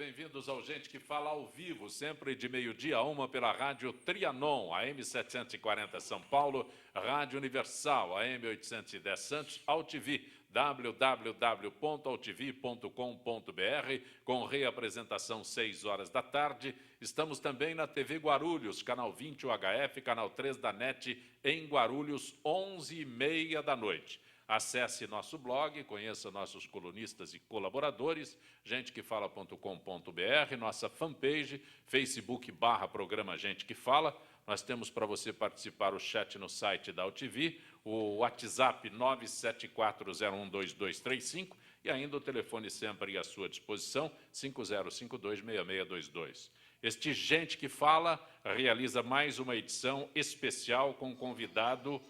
bem-vindos ao Gente que Fala ao vivo, sempre de meio-dia a 1 pela Rádio Trianon, AM 740 São Paulo, Rádio Universal, AM 810 Santos, AltV, www.altv.com.br, com reapresentação 6 horas da tarde. Estamos também na TV Guarulhos, canal 20 UHF, canal 3 da NET, em Guarulhos, 11h30 da noite. Acesse nosso blog, conheça nossos colunistas e colaboradores, gentequefala.com.br, nossa fanpage, Facebook/programa Gente que Fala. Nós temos para você participar o chat no site da AltV, o WhatsApp 974012235 e ainda o telefone sempre à sua disposição, 50526622. Este Gente que Fala realiza mais uma edição especial com um convidado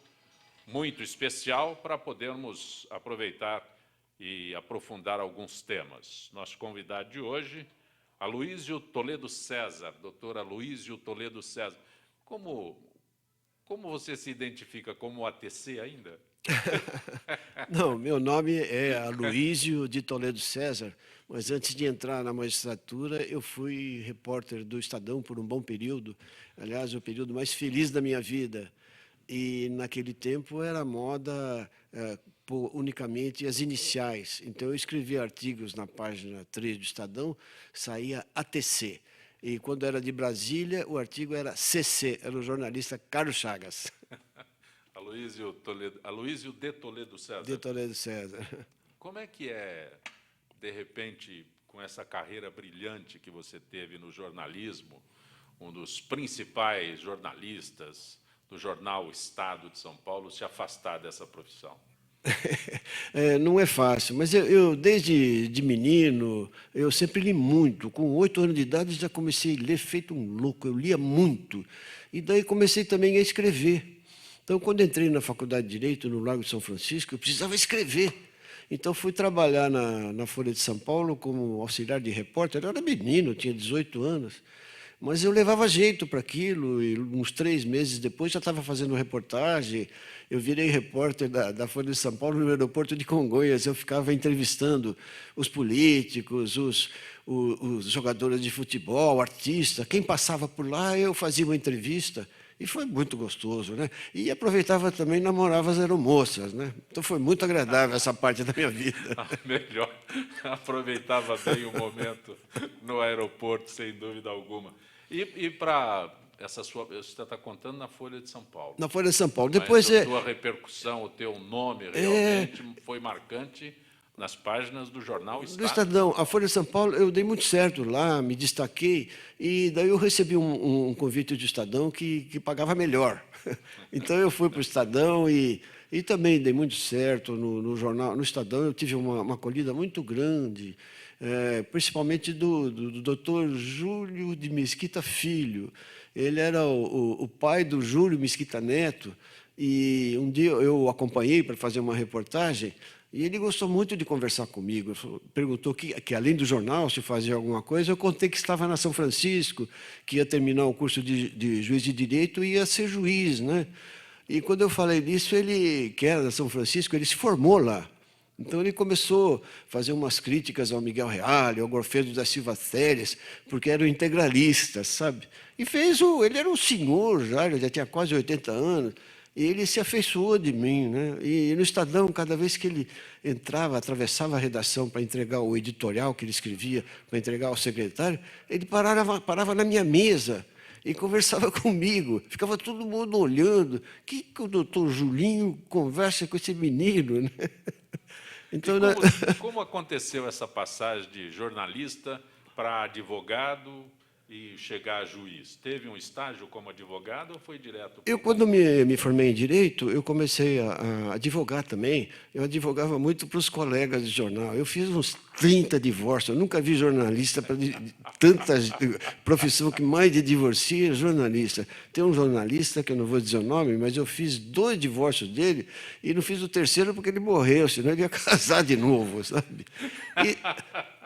muito especial para podermos aproveitar e aprofundar alguns temas. Nosso convidado de hoje, Aloísio Toledo César, doutor Aloísio Toledo César. Como você se identifica como ATC ainda? Não, meu nome é Aloísio de Toledo César, mas antes de entrar na magistratura, eu fui repórter do Estadão por um bom período, aliás, o período mais feliz da minha vida. E, naquele tempo, era moda pôr unicamente as iniciais. Então, eu escrevia artigos na página 3 do Estadão, saía ATC. E, quando era de Brasília, o artigo era CC, era o jornalista Carlos Chagas. Aloísio de Toledo César. De Toledo César. Como é que é, de repente, com essa carreira brilhante que você teve no jornalismo, um dos principais jornalistas do jornal Estado de São Paulo, se afastar dessa profissão? Não é fácil, mas eu desde de menino, eu sempre li muito. Com 8 anos de idade, já comecei a ler feito um louco, eu lia muito. E daí comecei também a escrever. Então, quando entrei na Faculdade de Direito, no Largo de São Francisco, eu precisava escrever. Então, fui trabalhar na Folha de São Paulo como auxiliar de repórter. Eu era menino, tinha 18 anos. Mas eu levava jeito para aquilo, e uns 3 meses depois já estava fazendo reportagem. Eu virei repórter da Folha de São Paulo no aeroporto de Congonhas. Eu ficava entrevistando os políticos, os jogadores de futebol, artistas. Quem passava por lá, eu fazia uma entrevista. E foi muito gostoso, né? E aproveitava também, namorava as aeromoças, né? Então foi muito agradável essa parte da minha vida. Melhor, aproveitava bem o momento no aeroporto, sem dúvida alguma. E para essa sua... Você está contando na Folha de São Paulo. Na Folha de São Paulo. Mas depois a sua repercussão, o teu nome realmente foi marcante nas páginas do jornal Estado. Do Estadão, a Folha de São Paulo, eu dei muito certo lá, me destaquei, e daí eu recebi um convite do Estadão que pagava melhor. Então eu fui para o Estadão e também dei muito certo no jornal. No Estadão eu tive uma acolhida muito grande, principalmente do doutor Júlio de Mesquita Filho. Ele era o pai do Júlio Mesquita Neto, e um dia eu acompanhei para fazer uma reportagem. E ele gostou muito de conversar comigo. Perguntou que além do jornal, se fazia alguma coisa. Eu contei que estava na São Francisco, que ia terminar o curso de juiz de direito e ia ser juiz, né? E quando eu falei disso, ele, que era da São Francisco, ele se formou lá. Então ele começou a fazer umas críticas ao Miguel Reale, ao Gorfedo da Silva Teles, porque eram integralistas, sabe? E ele era um senhor já, ele já tinha quase 80 anos. E ele se afeiçoou de mim, né? E no Estadão, cada vez que ele entrava, atravessava a redação para entregar o editorial que ele escrevia, para entregar ao secretário, ele parava na minha mesa e conversava comigo. Ficava todo mundo olhando. Que o doutor Julinho conversa com esse menino, né? Então, como aconteceu essa passagem de jornalista para advogado e chegar a juiz? Teve um estágio como advogado ou foi direto? Quando me formei em Direito, eu comecei a advogar também. Eu advogava muito para os colegas de jornal. Eu fiz uns 30 divórcios. Eu nunca vi jornalista para tanta profissão que mais de divorcia é jornalista. Tem um jornalista, que eu não vou dizer o nome, mas eu fiz 2 divórcios dele e não fiz o terceiro porque ele morreu, senão ele ia casar de novo, sabe?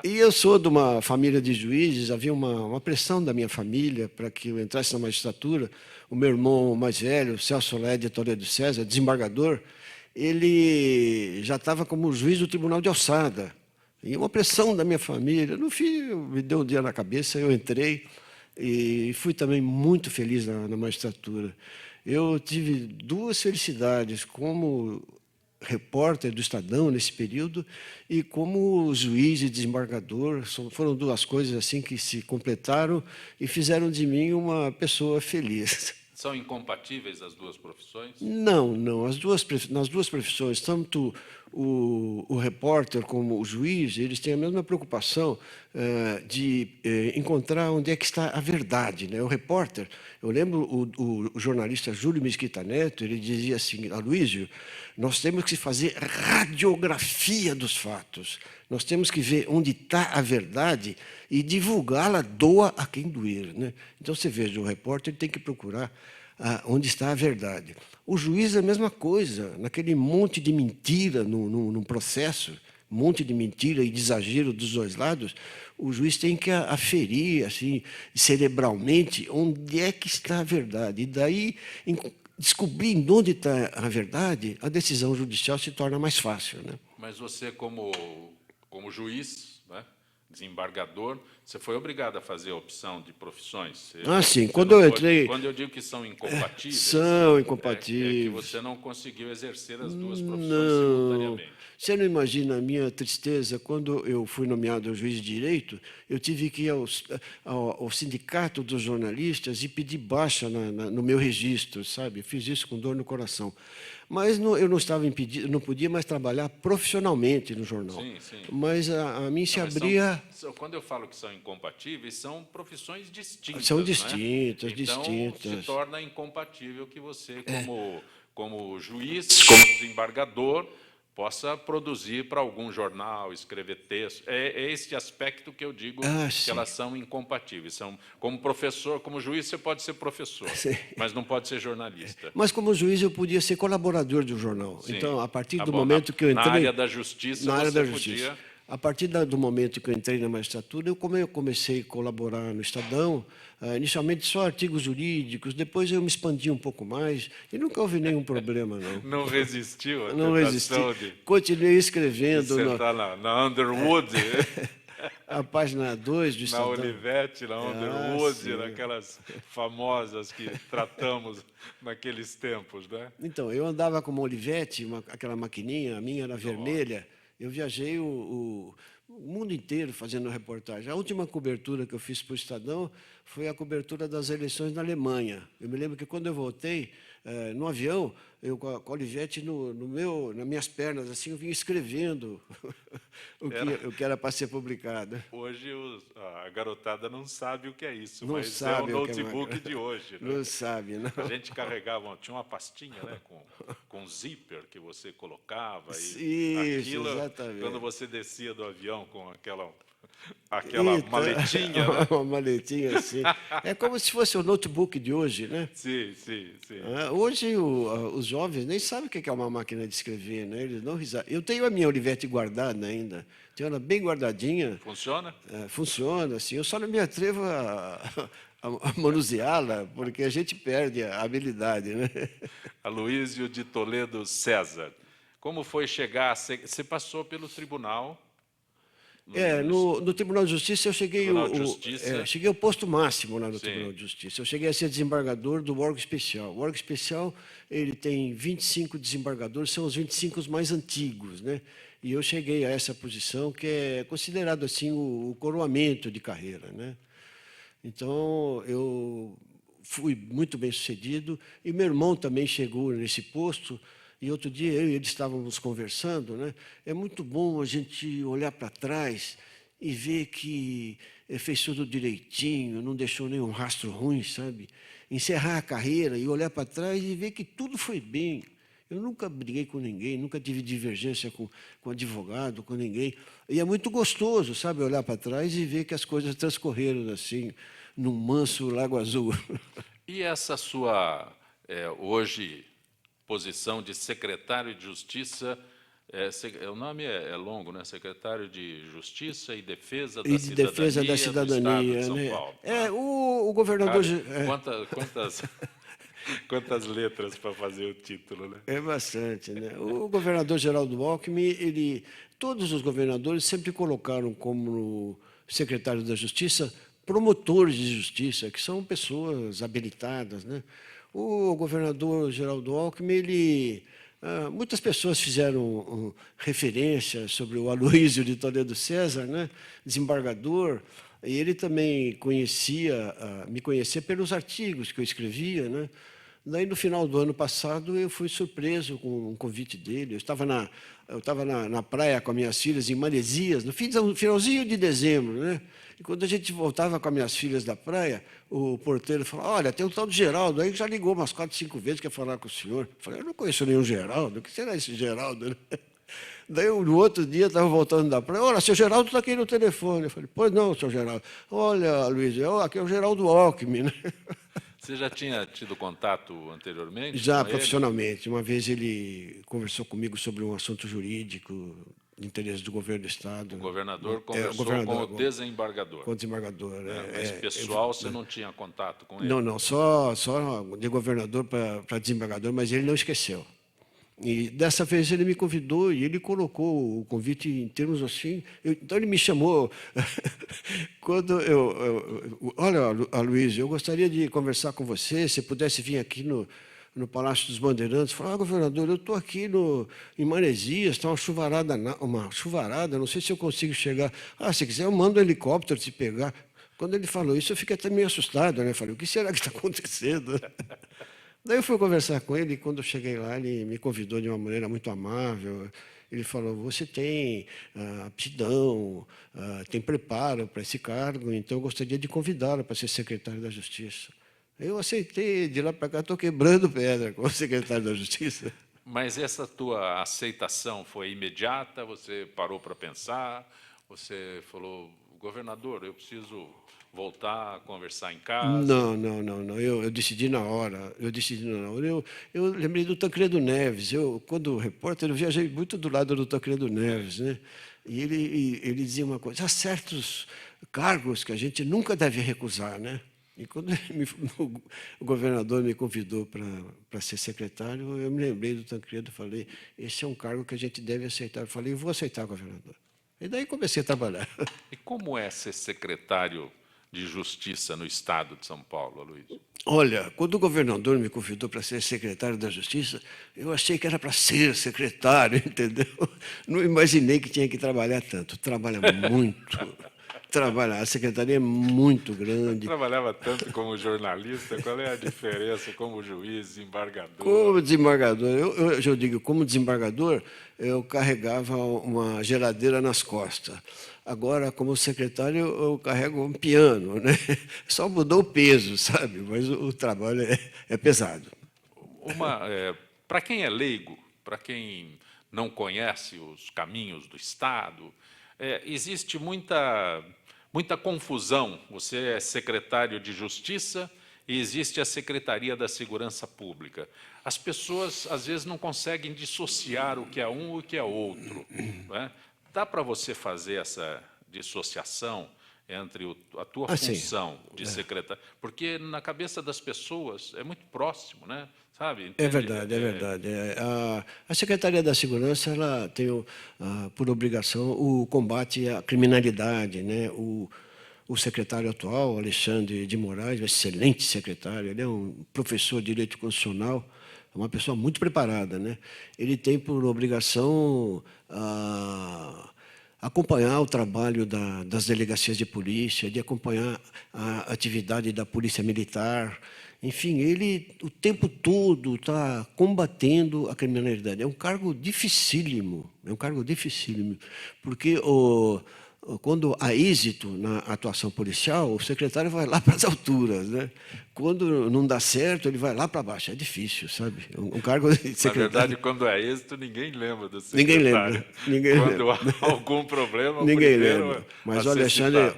E eu sou de uma família de juízes, havia uma pressão da minha família para que eu entrasse na magistratura. O meu irmão mais velho, Celso Lé de Toledo César, desembargador, ele já estava como juiz do Tribunal de Alçada. E uma pressão da minha família. No fim, me deu um dia na cabeça, eu entrei e fui também muito feliz na magistratura. Eu tive duas felicidades, como repórter do Estadão nesse período e como juiz e desembargador. Foram duas coisas assim que se completaram e fizeram de mim uma pessoa feliz. São incompatíveis as duas profissões? Não, não. Nas duas profissões, tanto o repórter como o juiz, eles têm a mesma preocupação de encontrar onde é que está a verdade, né? O repórter, eu lembro o jornalista Júlio Mesquita Neto, ele dizia assim: Aloísio, nós temos que fazer radiografia dos fatos, nós temos que ver onde está a verdade e divulgá-la, doa a quem doer, né? Então, você veja, o repórter tem que procurar onde está a verdade. O juiz é a mesma coisa, naquele monte de mentira no processo, monte de mentira e de exagero dos dois lados, o juiz tem que aferir, assim, cerebralmente, onde é que está a verdade. E daí, descobrindo onde está a verdade, a decisão judicial se torna mais fácil, né? Mas você, como juiz, né, desembargador, você foi obrigado a fazer a opção de profissões. Sim. Quando eu entrei... Quando eu digo que são incompatíveis... São incompatíveis. É que você não conseguiu exercer as duas profissões Não. simultaneamente. Você não imagina a minha tristeza quando eu fui nomeado juiz de direito, eu tive que ir ao sindicato dos jornalistas e pedir baixa no meu registro, sabe? Eu fiz isso com dor no coração. Mas eu não estava impedido, não podia mais trabalhar profissionalmente no jornal. Sim, sim. Mas a mim se abria... Quando eu falo que são incompatíveis, são profissões distintas. São distintas, né? Então, distintas. se torna incompatível que você, como juiz, como desembargador, possa produzir para algum jornal, escrever texto. É esse aspecto que eu digo que elas são incompatíveis. Como professor, como juiz, você pode ser professor, mas não pode ser jornalista. Mas, como juiz, eu podia ser colaborador de um jornal. Sim. Então, a partir do momento que eu entrei... Na área da justiça, podia... A partir do momento que eu entrei na magistratura, eu comecei a colaborar no Estadão, inicialmente só artigos jurídicos, depois eu me expandi um pouco mais, e nunca houve nenhum problema, não. Não resistiu à Não resisti. Continuei escrevendo... Você está na Underwood... A página 2 do Estadão. Na Olivetti, na Underwood, naquelas famosas que tratamos naqueles tempos, né? Então, eu andava com uma Olivetti, aquela maquininha, a minha era vermelha. Eu viajei o mundo inteiro fazendo reportagem. A última cobertura que eu fiz para o Estadão foi a cobertura das eleições na Alemanha. Eu me lembro que, quando eu voltei, no avião, eu com a Olivetti nas minhas pernas, assim, eu vinha escrevendo o que era para ser publicado. Hoje a garotada não sabe o que é isso, não mas sabe é o notebook de hoje. Né? Não sabe, não. A gente carregava, tinha uma pastinha, né, com zíper que você colocava. Isso, e aquilo, exatamente. Quando você descia do avião com aquela maletinha, né? Uma maletinha assim. É como se fosse o notebook de hoje, né? Sim, sim, sim. Hoje, os jovens nem sabem o que é uma máquina de escrever, né? Eles não risaram. Eu tenho a minha Olivetti guardada ainda. Tenho ela bem guardadinha. Funciona? Funciona, sim. Eu só não me atrevo a manuseá-la, porque a gente perde a habilidade, né? Aloísio de Toledo César. Como foi chegar? Você passou pelo tribunal... No Tribunal de Justiça eu cheguei cheguei ao posto máximo lá no Tribunal de Justiça. Eu cheguei a ser desembargador do órgão especial. O órgão especial, ele tem 25 desembargadores, são os 25 mais antigos, né? E eu cheguei a essa posição, que é considerado assim o coroamento de carreira, né? Então, eu fui muito bem sucedido, e meu irmão também chegou nesse posto. E outro dia eu e ele estávamos conversando, né? É muito bom a gente olhar para trás e ver que fez tudo direitinho, não deixou nenhum rastro ruim, sabe? Encerrar a carreira e olhar para trás e ver que tudo foi bem. Eu nunca briguei com ninguém, nunca tive divergência com advogado, com ninguém. E é muito gostoso, sabe, olhar para trás e ver que as coisas transcorreram assim, num manso Lago Azul. E essa sua, hoje, posição de secretário de Justiça, o nome é longo, né? Secretário de Justiça e Defesa da Cidadania, Defesa da Cidadania, do Estado de São né? Paulo. O governador... Quantas Quantas letras para fazer o título, né? É bastante, né? O governador Geraldo Alckmin, todos os governadores sempre colocaram como secretário da Justiça promotores de justiça, que são pessoas habilitadas, né? O governador Geraldo Alckmin, muitas pessoas fizeram referência sobre o Aloísio de Toledo César, né? Desembargador, e ele também me conhecia pelos artigos que eu escrevia, né? Daí, no final do ano passado, eu fui surpreso com um convite dele. Eu estava na praia com as minhas filhas, em Maresias, no finalzinho de dezembro, né? E quando a gente voltava com as minhas filhas da praia, o porteiro falou: olha, tem um tal de Geraldo aí que já ligou umas 4, 5 vezes, quer falar com o senhor. Eu falei: eu não conheço nenhum Geraldo, o que será esse Geraldo, né? Daí, no outro dia, estava voltando da praia: olha, seu Geraldo está aqui no telefone. Eu falei: pois não, seu Geraldo. Olha, Luiz, aqui é o Geraldo Alckmin, né? Você já tinha tido contato anteriormente Já com profissionalmente. Uma vez ele conversou comigo sobre um assunto jurídico de interesse do governo do Estado. ele? O governador o conversou governador, com o desembargador. com o desembargador. Mas pessoal, você não tinha contato com ele? Não, só de governador para desembargador, mas ele não esqueceu. E dessa vez ele me convidou e ele colocou o convite em termos assim. Então ele me chamou. Quando olha, Aloísio, eu gostaria de conversar com você, se pudesse vir aqui no Palácio dos Bandeirantes. Falar: governador, eu estou aqui em Maresias, está uma chuvarada, não sei se eu consigo chegar. Se quiser eu mando um helicóptero te pegar. Quando ele falou isso, eu fiquei até meio assustado, né? Falei: o que será que está acontecendo? Daí eu fui conversar com ele, e quando eu cheguei lá, ele me convidou de uma maneira muito amável. Ele falou: você tem aptidão, tem preparo para esse cargo, então eu gostaria de convidá-lo para ser secretário da Justiça. Eu aceitei, de lá para cá estou quebrando pedra como secretário da Justiça. Mas essa tua aceitação foi imediata? Você parou para pensar? Você falou: governador, eu preciso voltar a conversar em casa? Não. Eu decidi na hora. Eu lembrei do Tancredo Neves. Quando repórter, eu viajei muito do lado do Tancredo Neves, né? E ele dizia uma coisa: há certos cargos que a gente nunca deve recusar, né? E quando o governador me convidou para ser secretário, eu me lembrei do Tancredo e falei: esse é um cargo que a gente deve aceitar. Eu falei: vou aceitar, governador. E daí comecei a trabalhar. E como é ser secretário de Justiça no Estado de São Paulo, Luiz? Olha, quando o governador me convidou para ser secretário da Justiça, eu achei que era para ser secretário, entendeu? Não imaginei que tinha que trabalhar tanto. Trabalha muito. A secretaria é muito grande. Trabalhava tanto como jornalista, qual é a diferença como juiz, desembargador? Como desembargador, eu digo, como desembargador, eu carregava uma geladeira nas costas. Agora, como secretário, eu carrego um piano, né? Só mudou o peso, sabe? Mas o trabalho é pesado. Para quem é leigo, para quem não conhece os caminhos do Estado, existe muita confusão. Você é secretário de Justiça e existe a Secretaria da Segurança Pública. As pessoas, às vezes, não conseguem dissociar o que é um e o que é outro, não é? Dá para você fazer essa dissociação entre a tua função de secretário? Porque na cabeça das pessoas é muito próximo, né? Sabe? Entende? É verdade. A Secretaria da Segurança ela tem por obrigação o combate à criminalidade, né? O secretário atual, Alexandre de Moraes, um excelente secretário, ele é um professor de Direito Constitucional, uma pessoa muito preparada, né? Ele tem por obrigação acompanhar o trabalho das delegacias de polícia, de acompanhar a atividade da polícia militar. Enfim, ele o tempo todo está combatendo a criminalidade. É um cargo dificílimo, porque quando há êxito na atuação policial, o secretário vai lá para as alturas, né? Quando não dá certo, ele vai lá para baixo. É difícil, sabe? Um cargo de secretário. Na verdade, quando é êxito, ninguém lembra do Ninguém secretário. lembra. Quando há algum problema, ninguém lembra. Mas o Alexandre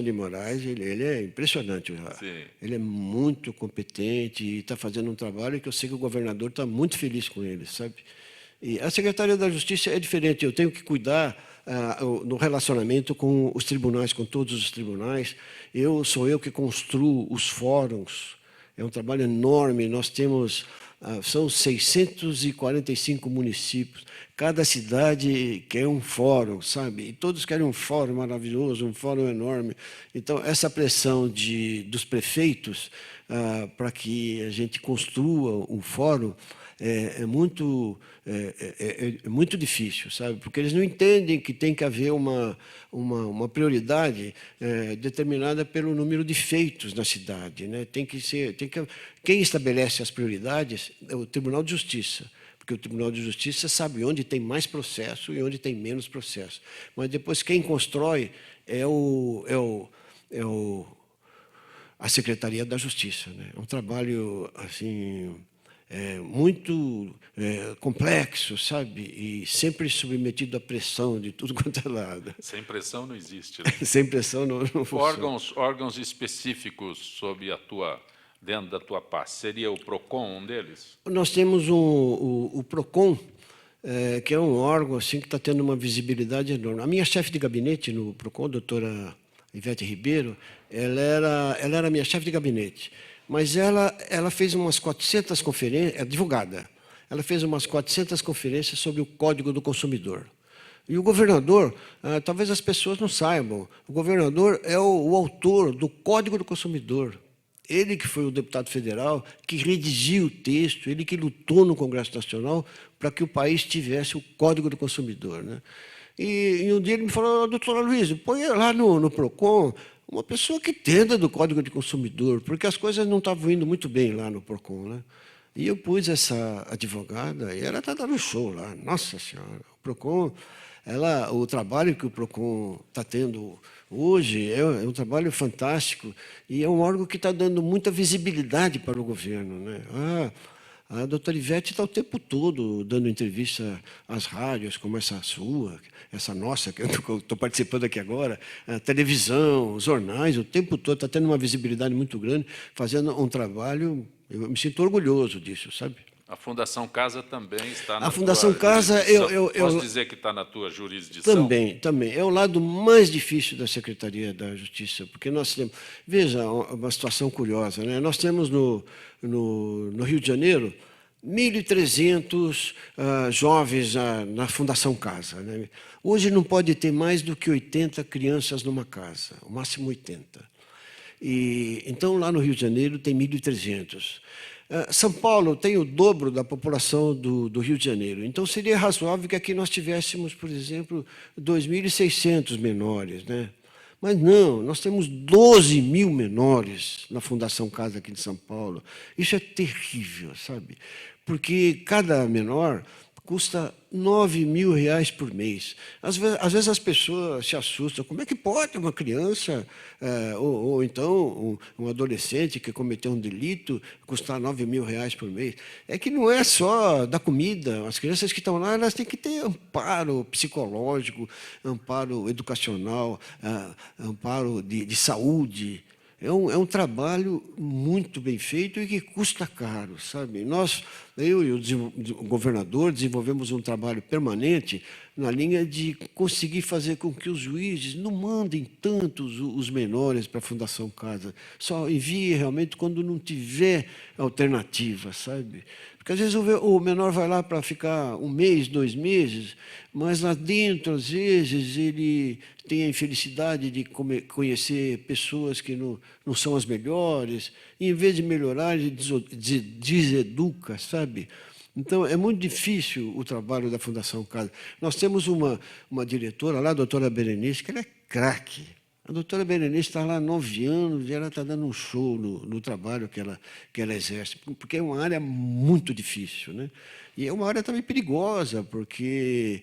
de Moraes, ele é impressionante. Sim. Ele é muito competente e está fazendo um trabalho que eu sei que o governador está muito feliz com ele, sabe? E a Secretaria da Justiça é diferente. Eu tenho que cuidar no relacionamento com os tribunais, com todos os tribunais. Sou eu que construo os fóruns. É um trabalho enorme. Nós temos, são 645 municípios. Cada cidade quer um fórum, sabe? E todos querem um fórum maravilhoso, um fórum enorme. Então, essa pressão dos prefeitos para que a gente construa um fórum é muito difícil, sabe? Porque eles não entendem que tem que haver uma prioridade determinada pelo número de feitos na cidade, né? Quem estabelece as prioridades é o Tribunal de Justiça, porque o Tribunal de Justiça sabe onde tem mais processo e onde tem menos processo. Mas depois quem constrói é a Secretaria da Justiça, né? É um trabalho assim muito complexo, sabe? E sempre submetido à pressão de tudo quanto é lado. Sem pressão não existe, né? Sem pressão não funciona. Órgãos específicos dentro da tua pasta, seria o PROCON um deles? Nós temos o PROCON, que é um órgão assim, que está tendo uma visibilidade enorme. A minha chefe de gabinete no PROCON, a doutora Ivete Ribeiro, ela era minha chefe de gabinete. Mas ela fez umas 400 conferências, é advogada, ela fez umas 400 conferências sobre o Código do Consumidor. E o governador, talvez as pessoas não saibam, o governador é o autor do Código do Consumidor. Ele que foi o deputado federal, que redigiu o texto, ele que lutou no Congresso Nacional para que o país tivesse o Código do Consumidor, né? E um dia ele me falou, doutora Luiz, põe lá no PROCON uma pessoa que entenda do Código de Consumidor, porque as coisas não estavam indo muito bem lá no PROCON, né? E eu pus essa advogada, e ela está dando show lá. Nossa Senhora, o PROCON, o trabalho que o PROCON está tendo hoje é um trabalho fantástico, e é um órgão que está dando muita visibilidade para o governo, né? A doutora Ivete está o tempo todo dando entrevista às rádios, como essa sua, essa nossa, que eu estou participando aqui agora, a televisão, os jornais, o tempo todo está tendo uma visibilidade muito grande, fazendo um trabalho, eu me sinto orgulhoso disso, sabe? A Fundação Casa também está na A Fundação tua Casa, jurisdição. Posso dizer que está na tua jurisdição? Também. É o lado mais difícil da Secretaria da Justiça, porque nós temos... Veja, uma situação curiosa, né? Nós temos no Rio de Janeiro 1.300 jovens na Fundação Casa, né? Hoje não pode ter mais do que 80 crianças numa casa, o máximo 80. Então, lá no Rio de Janeiro, tem 1.300. São Paulo tem o dobro da população do Rio de Janeiro. Então, seria razoável que aqui nós tivéssemos, por exemplo, 2.600 menores, né? Mas não, nós temos 12 mil menores na Fundação Casa aqui de São Paulo. Isso é terrível, sabe? Porque cada menor custa R$9.000 por mês. Às vezes as pessoas se assustam. Como é que pode uma criança, ou então um adolescente que cometeu um delito, custar R$9.000 por mês? É que não é só da comida. As crianças que estão lá, elas têm que ter amparo psicológico, amparo educacional, amparo de saúde. É um trabalho muito bem feito e que custa caro, sabe? Eu e o governador desenvolvemos um trabalho permanente na linha de conseguir fazer com que os juízes não mandem tantos os menores para a Fundação Casa. Só envie realmente quando não tiver alternativa, sabe? Porque às vezes o menor vai lá para ficar 1 mês, 2 meses, mas lá dentro, às vezes, ele tem a infelicidade de conhecer pessoas que não são as melhores, e, em vez de melhorar, ele deseduca, sabe? Então, é muito difícil o trabalho da Fundação Casa. Nós temos uma diretora lá, a doutora Berenice, que ela é craque. A doutora Berenice está lá há 9 anos e ela está dando um show no trabalho que ela exerce, porque é uma área muito difícil, né? E é uma área também perigosa, porque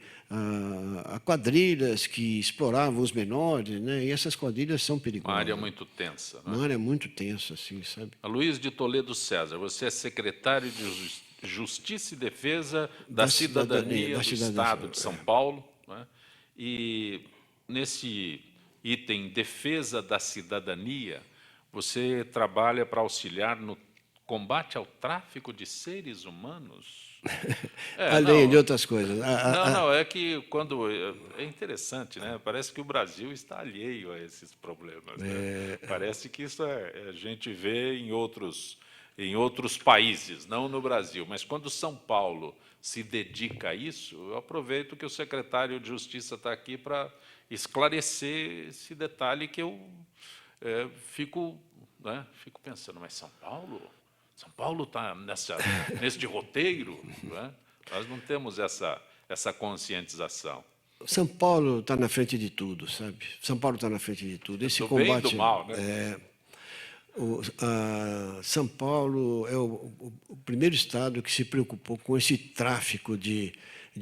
há quadrilhas que exploravam os menores, né? E essas quadrilhas são perigosas. Uma área muito tensa, né? Uma área muito tensa, assim, sabe? A Luiz de Toledo César, você é secretário de Justiça e Defesa da Cidadania do Estado de São Paulo, né? E nesse item Defesa da Cidadania, você trabalha para auxiliar no combate ao tráfico de seres humanos? Além de outras coisas. É que quando... É interessante, né? Parece que o Brasil está alheio a esses problemas, né? Parece que isso a gente vê em outros em outros países, não no Brasil. Mas quando São Paulo se dedica a isso, eu aproveito que o secretário de Justiça está aqui para esclarecer esse detalhe que eu fico pensando, mas São Paulo está nesse roteiro, né? Nós não temos essa conscientização. São Paulo está na frente de tudo, sabe? São Paulo está na frente de tudo. Esse combate, bem do mal, né? São Paulo é o primeiro estado que se preocupou com esse tráfico de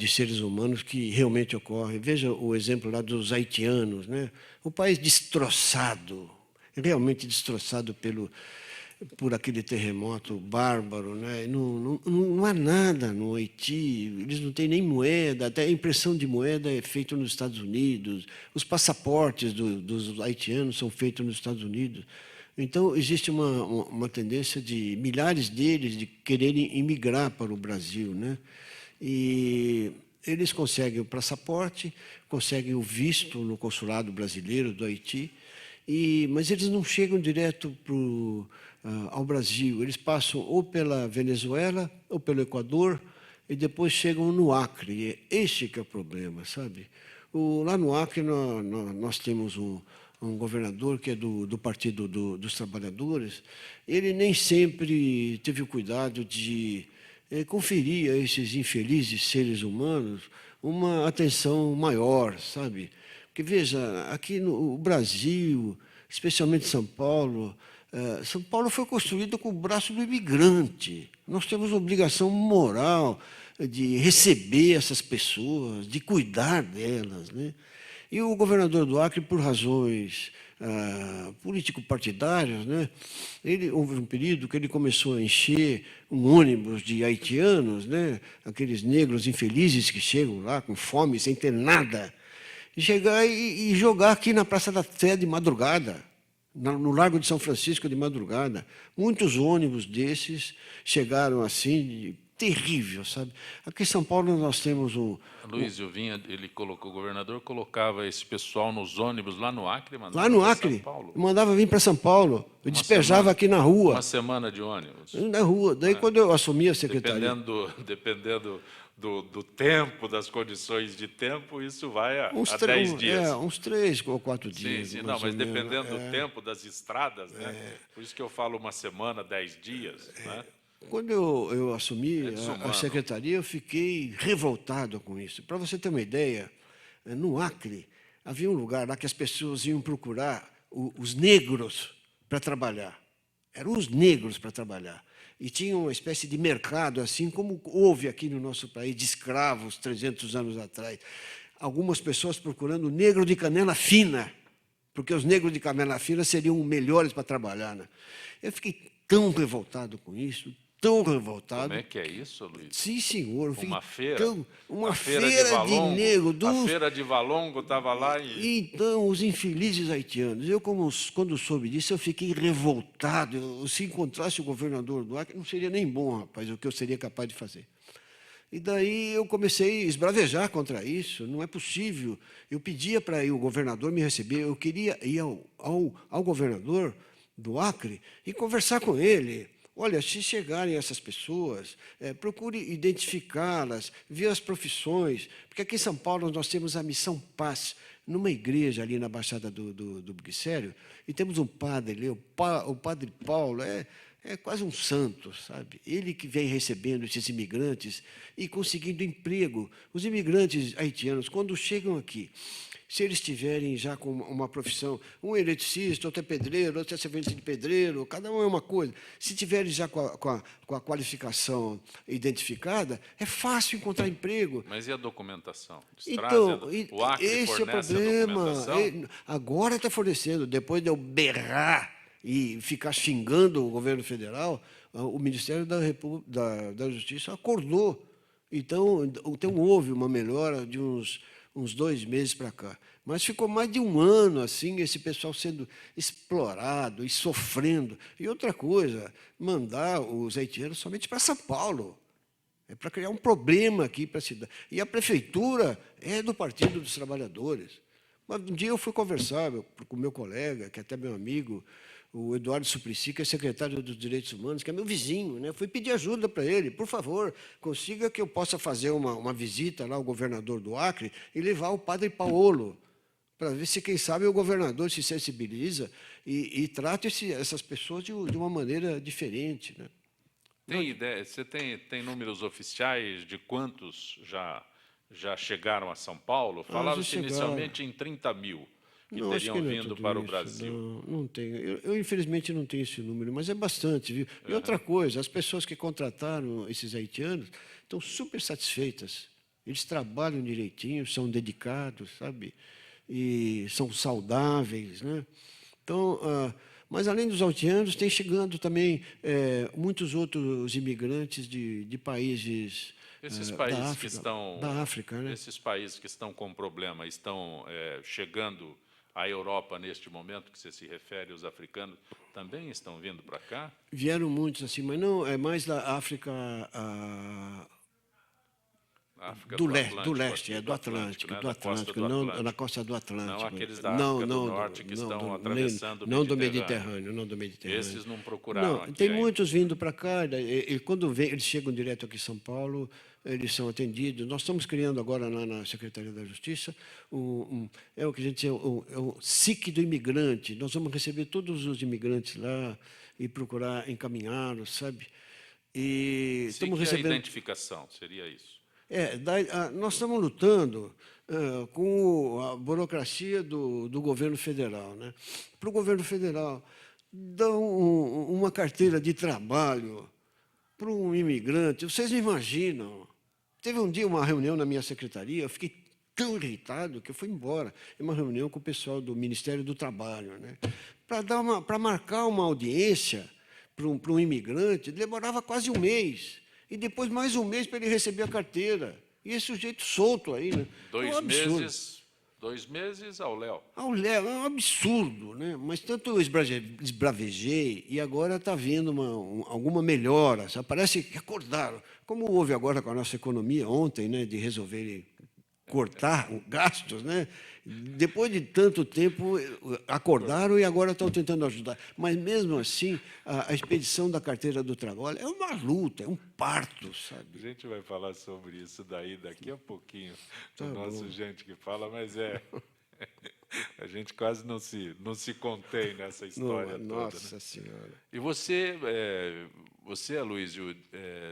seres humanos que realmente ocorre. Veja o exemplo lá dos haitianos, né? O país destroçado, realmente destroçado por aquele terremoto bárbaro, né? Não há nada no Haiti, eles não têm nem moeda, até a impressão de moeda é feita nos Estados Unidos, os passaportes dos haitianos são feitos nos Estados Unidos. Então, existe uma tendência de milhares deles de quererem imigrar para o Brasil, né? E eles conseguem o passaporte, conseguem o visto no consulado brasileiro do Haiti, mas eles não chegam direto ao Brasil. Eles passam ou pela Venezuela ou pelo Equador e depois chegam no Acre. Este que é o problema, sabe? Lá no Acre nós temos um governador que é do Partido dos Trabalhadores. Ele nem sempre teve o cuidado de conferir a esses infelizes seres humanos uma atenção maior, sabe? Porque, veja, aqui no Brasil, especialmente São Paulo foi construída com o braço do imigrante. Nós temos obrigação moral de receber essas pessoas, de cuidar delas, né? E o governador do Acre, por razões político-partidárias, né, houve um período que ele começou a encher um ônibus de haitianos, né, aqueles negros infelizes que chegam lá com fome, sem ter nada, e chegar e jogar aqui na Praça da Sé de madrugada, no Largo de São Francisco de madrugada. Muitos ônibus desses chegaram assim, terrível, sabe? Aqui em São Paulo nós temos Luiz, o governador colocava esse pessoal nos ônibus lá no Acre, mandava lá no Acre, São Paulo. Mandava vir para São Paulo, eu despejava aqui na rua. Uma semana de ônibus. Na rua. Daí, quando eu assumi a secretaria... Dependendo do tempo, das condições de tempo, isso vai a 10 dias. Uns 3 ou 4 dias. Sim, mas dependendo do tempo das estradas, né? Por isso que eu falo uma semana, 10 dias, né? Quando eu assumi a secretaria, eu fiquei revoltado com isso. Para você ter uma ideia, no Acre, havia um lugar lá que as pessoas iam procurar os negros para trabalhar. Eram os negros para trabalhar. E tinha uma espécie de mercado, assim como houve aqui no nosso país, de escravos 300 anos atrás. Algumas pessoas procurando negro de canela fina, porque os negros de canela fina seriam melhores para trabalhar, né? Eu fiquei tão revoltado com isso, tão revoltado. Como é que é isso, Luiz? Sim, senhor. Uma feira? Uma feira de negro. A feira de Valongo estava lá e... Então, os infelizes haitianos. Eu, quando soube disso, eu fiquei revoltado. Se encontrasse o governador do Acre, não seria nem bom, rapaz, o que eu seria capaz de fazer. E daí eu comecei a esbravejar contra isso. Não é possível. Eu pedia para o governador me receber. Eu queria ir ao governador do Acre e conversar com ele. Olha, se chegarem essas pessoas, procure identificá-las, ver as profissões, porque aqui em São Paulo nós temos a Missão Paz, numa igreja ali na Baixada do Glicério, e temos um padre ali, o Padre Paulo, é quase um santo, sabe? Ele que vem recebendo esses imigrantes e conseguindo emprego. Os imigrantes haitianos, quando chegam aqui, se eles tiverem já com uma profissão, um eletricista, outro é pedreiro, outro é servente de pedreiro, cada um é uma coisa. Se tiverem já com a qualificação identificada, é fácil encontrar emprego. Mas e a documentação? Então, o Acre esse é o problema. Agora está fornecendo. Depois de eu berrar e ficar xingando o governo federal, o Ministério da Justiça acordou. Então, houve uma melhora de uns 2 meses para cá. Mas ficou mais de 1 ano assim, esse pessoal sendo explorado e sofrendo. E outra coisa, mandar os haitianos somente para São Paulo. É para criar um problema aqui para a cidade. E a prefeitura é do Partido dos Trabalhadores. Mas um dia eu fui conversar com o meu colega, que é até meu amigo, o Eduardo Suplicy, que é secretário dos Direitos Humanos, que é meu vizinho, né? Fui pedir ajuda para ele, por favor, consiga que eu possa fazer uma visita lá ao governador do Acre e levar o padre Paolo, para ver se, quem sabe, o governador se sensibiliza e trata essas pessoas de uma maneira diferente, né? Tem ideia, você tem números oficiais de quantos já chegaram a São Paulo? Falava-se inicialmente em 30 mil que Não, acho que teriam não é vindo tudo para o isso. Brasil. Não tenho. Eu, infelizmente, não tenho esse número, mas é bastante, viu? E outra coisa, as pessoas que contrataram esses haitianos estão super satisfeitas. Eles trabalham direitinho, são dedicados, sabe? E são saudáveis, né? Então, mas além dos haitianos, tem chegando também muitos outros imigrantes de países Esses países que da África, né? esses países que estão com problema estão chegando à Europa neste momento que você se refere, os africanos também estão vindo para cá? Vieram muitos assim, mas não é mais da África África do Atlântico, leste, aqui, do Atlântico, né? do Da costa Atlântico, do não Atlântico. na costa do Atlântico. Não aqueles da África do Norte que estão atravessando não o do Mediterrâneo. Não do Mediterrâneo. Esses não procuraram Não, aqui tem ainda. muitos vindo para cá, e quando eles chegam direto aqui em São Paulo, eles são atendidos. Nós estamos criando agora lá na Secretaria da Justiça é o que a gente chama o SIC do imigrante. Nós vamos receber todos os imigrantes lá e procurar encaminhá-los, sabe? E estamos recebendo a identificação, seria isso. Nós estamos lutando com a burocracia do governo federal, né? Para o governo federal dar uma carteira de trabalho para um imigrante, vocês não imaginam. Teve um dia uma reunião na minha secretaria, eu fiquei tão irritado que eu fui embora. É uma reunião com o pessoal do Ministério do Trabalho, né? Para marcar uma audiência para um imigrante, demorava quase um mês. E depois mais um mês para ele receber a carteira. E esse sujeito solto aí, né? 2 meses ao léu. Ao léu, é um absurdo, né? Mas tanto eu esbravejei e agora está havendo alguma melhora. Sabe? Parece que acordaram. Como houve agora com a nossa economia ontem, né? De resolverem cortar gastos, né? Depois de tanto tempo, acordaram e agora estão tentando ajudar. Mas, mesmo assim, a expedição da carteira do trabalho é uma luta, é um parto, sabe? A gente vai falar sobre isso daqui a pouquinho, Tá o nosso bom. Gente que Fala, mas a gente quase não se contém nessa história toda. Nossa Né? Senhora. E você, Aloysio,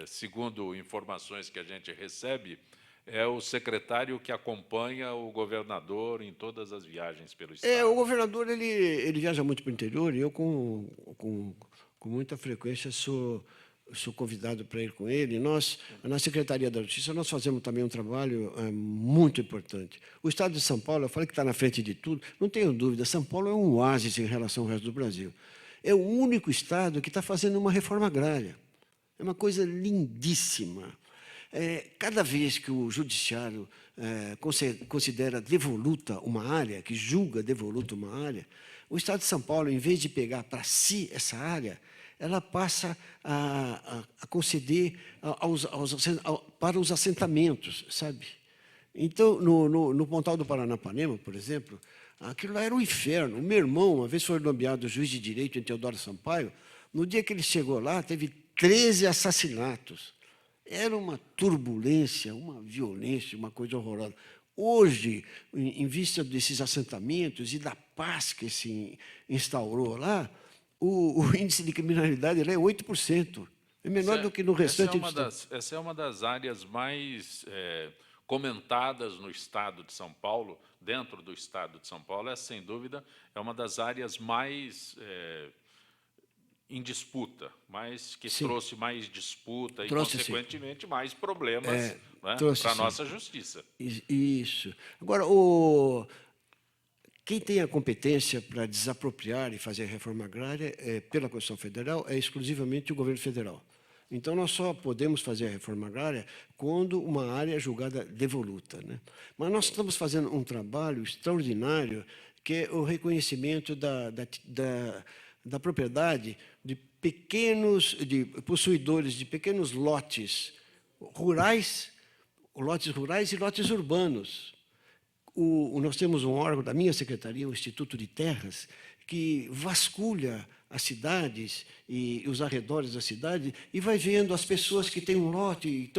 segundo informações que a gente recebe, é o secretário que acompanha o governador em todas as viagens pelo Estado. O governador ele viaja muito para o interior e eu, com muita frequência, sou convidado para ir com ele. Nós, na Secretaria da Justiça, nós fazemos também um trabalho muito importante. O Estado de São Paulo, eu falei que está na frente de tudo, não tenho dúvida, São Paulo é um oásis em relação ao resto do Brasil. É o único Estado que está fazendo uma reforma agrária. É uma coisa lindíssima. Cada vez que o judiciário considera devoluta uma área, que julga devoluta uma área, o Estado de São Paulo, em vez de pegar para si essa área, ela passa a conceder para os assentamentos, sabe? Então, no Pontal do Paranapanema, por exemplo, aquilo lá era um inferno. O meu irmão, uma vez foi nomeado juiz de direito em Teodoro Sampaio, no dia que ele chegou lá, teve 13 assassinatos. Era uma turbulência, uma violência, uma coisa horrorosa. Hoje, em vista desses assentamentos e da paz que se instaurou lá, o índice de criminalidade lá é 8%. É menor do que no restante do estado. Essa é uma das áreas mais comentadas no Estado de São Paulo, dentro do Estado de São Paulo. Essa, sem dúvida, é uma das áreas mais em disputa, que trouxe mais disputa e, consequentemente, mais problemas para a nossa justiça. Isso. Agora, quem tem a competência para desapropriar e fazer a reforma agrária pela Constituição Federal é exclusivamente o governo federal. Então, nós só podemos fazer a reforma agrária quando uma área é julgada devoluta, né? Mas nós estamos fazendo um trabalho extraordinário, que é o reconhecimento da propriedade de possuidores de pequenos lotes rurais e lotes urbanos. Nós temos um órgão da minha secretaria, o Instituto de Terras, que vasculha as cidades e os arredores da cidade e vai vendo as pessoas que têm um lote e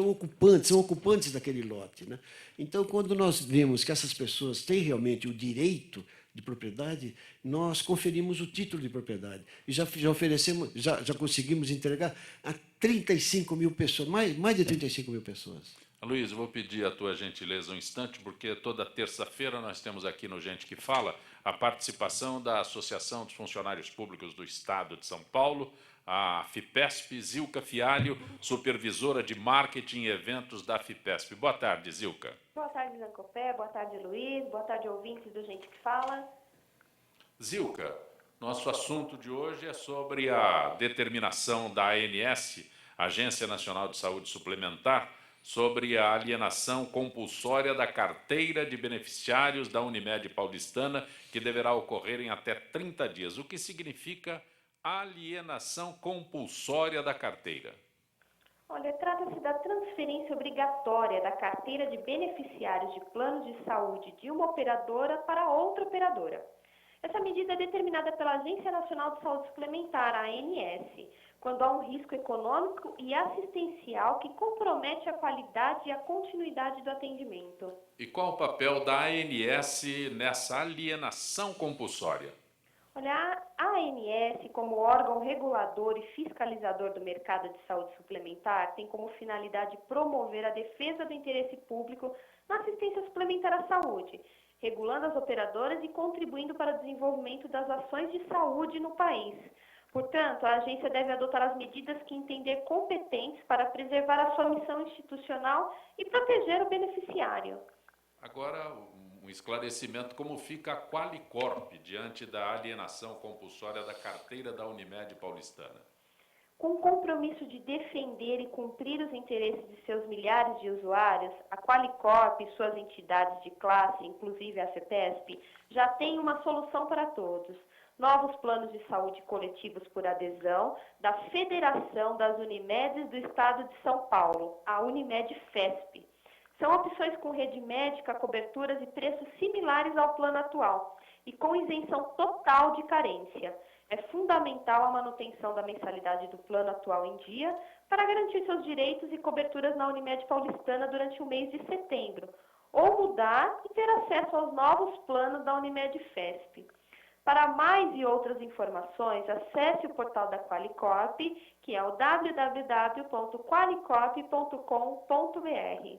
são ocupantes daquele lote, né? Então, quando nós vemos que essas pessoas têm realmente o direito de propriedade, nós conferimos o título de propriedade. E já oferecemos, já conseguimos entregar a 35 mil pessoas, mais de 35 mil pessoas. Luiz, eu vou pedir a tua gentileza um instante, porque toda terça-feira nós temos aqui no Gente que Fala a participação da Associação dos Funcionários Públicos do Estado de São Paulo, a FIPESP, Zilka Fialho, supervisora de marketing e eventos da FIPESP. Boa tarde, Zilka. Boa tarde, Zancopé. Boa tarde, Luiz. Boa tarde, ouvintes do Gente que Fala. Zilka, nosso assunto de hoje é sobre a determinação da ANS, Agência Nacional de Saúde Suplementar, sobre a alienação compulsória da carteira de beneficiários da Unimed Paulistana, que deverá ocorrer em até 30 dias. O que significa alienação compulsória da carteira? Olha, trata-se da transferência obrigatória da carteira de beneficiários de planos de saúde de uma operadora para outra operadora. Essa medida é determinada pela Agência Nacional de Saúde Suplementar, a ANS, quando há um risco econômico e assistencial que compromete a qualidade e a continuidade do atendimento. E qual o papel da ANS nessa alienação compulsória? Olha, a ANS, como órgão regulador e fiscalizador do mercado de saúde suplementar, tem como finalidade promover a defesa do interesse público na assistência suplementar à saúde, regulando as operadoras e contribuindo para o desenvolvimento das ações de saúde no país. Portanto, a agência deve adotar as medidas que entender competentes para preservar a sua missão institucional e proteger o beneficiário. Agora, um esclarecimento: como fica a Qualicorp diante da alienação compulsória da carteira da Unimed Paulistana? Com o compromisso de defender e cumprir os interesses de seus milhares de usuários, a Qualicorp e suas entidades de classe, inclusive a FIPESP, já tem uma solução para todos. Novos planos de saúde coletivos por adesão da Federação das Unimedes do Estado de São Paulo, a Unimed-FESP. São opções com rede médica, coberturas e preços similares ao plano atual e com isenção total de carência. É fundamental a manutenção da mensalidade do plano atual em dia para garantir seus direitos e coberturas na Unimed Paulistana durante o mês de setembro, ou mudar e ter acesso aos novos planos da Unimed-FESP. Para mais e outras informações, acesse o portal da Qualicorp, que é o www.qualicorp.com.br.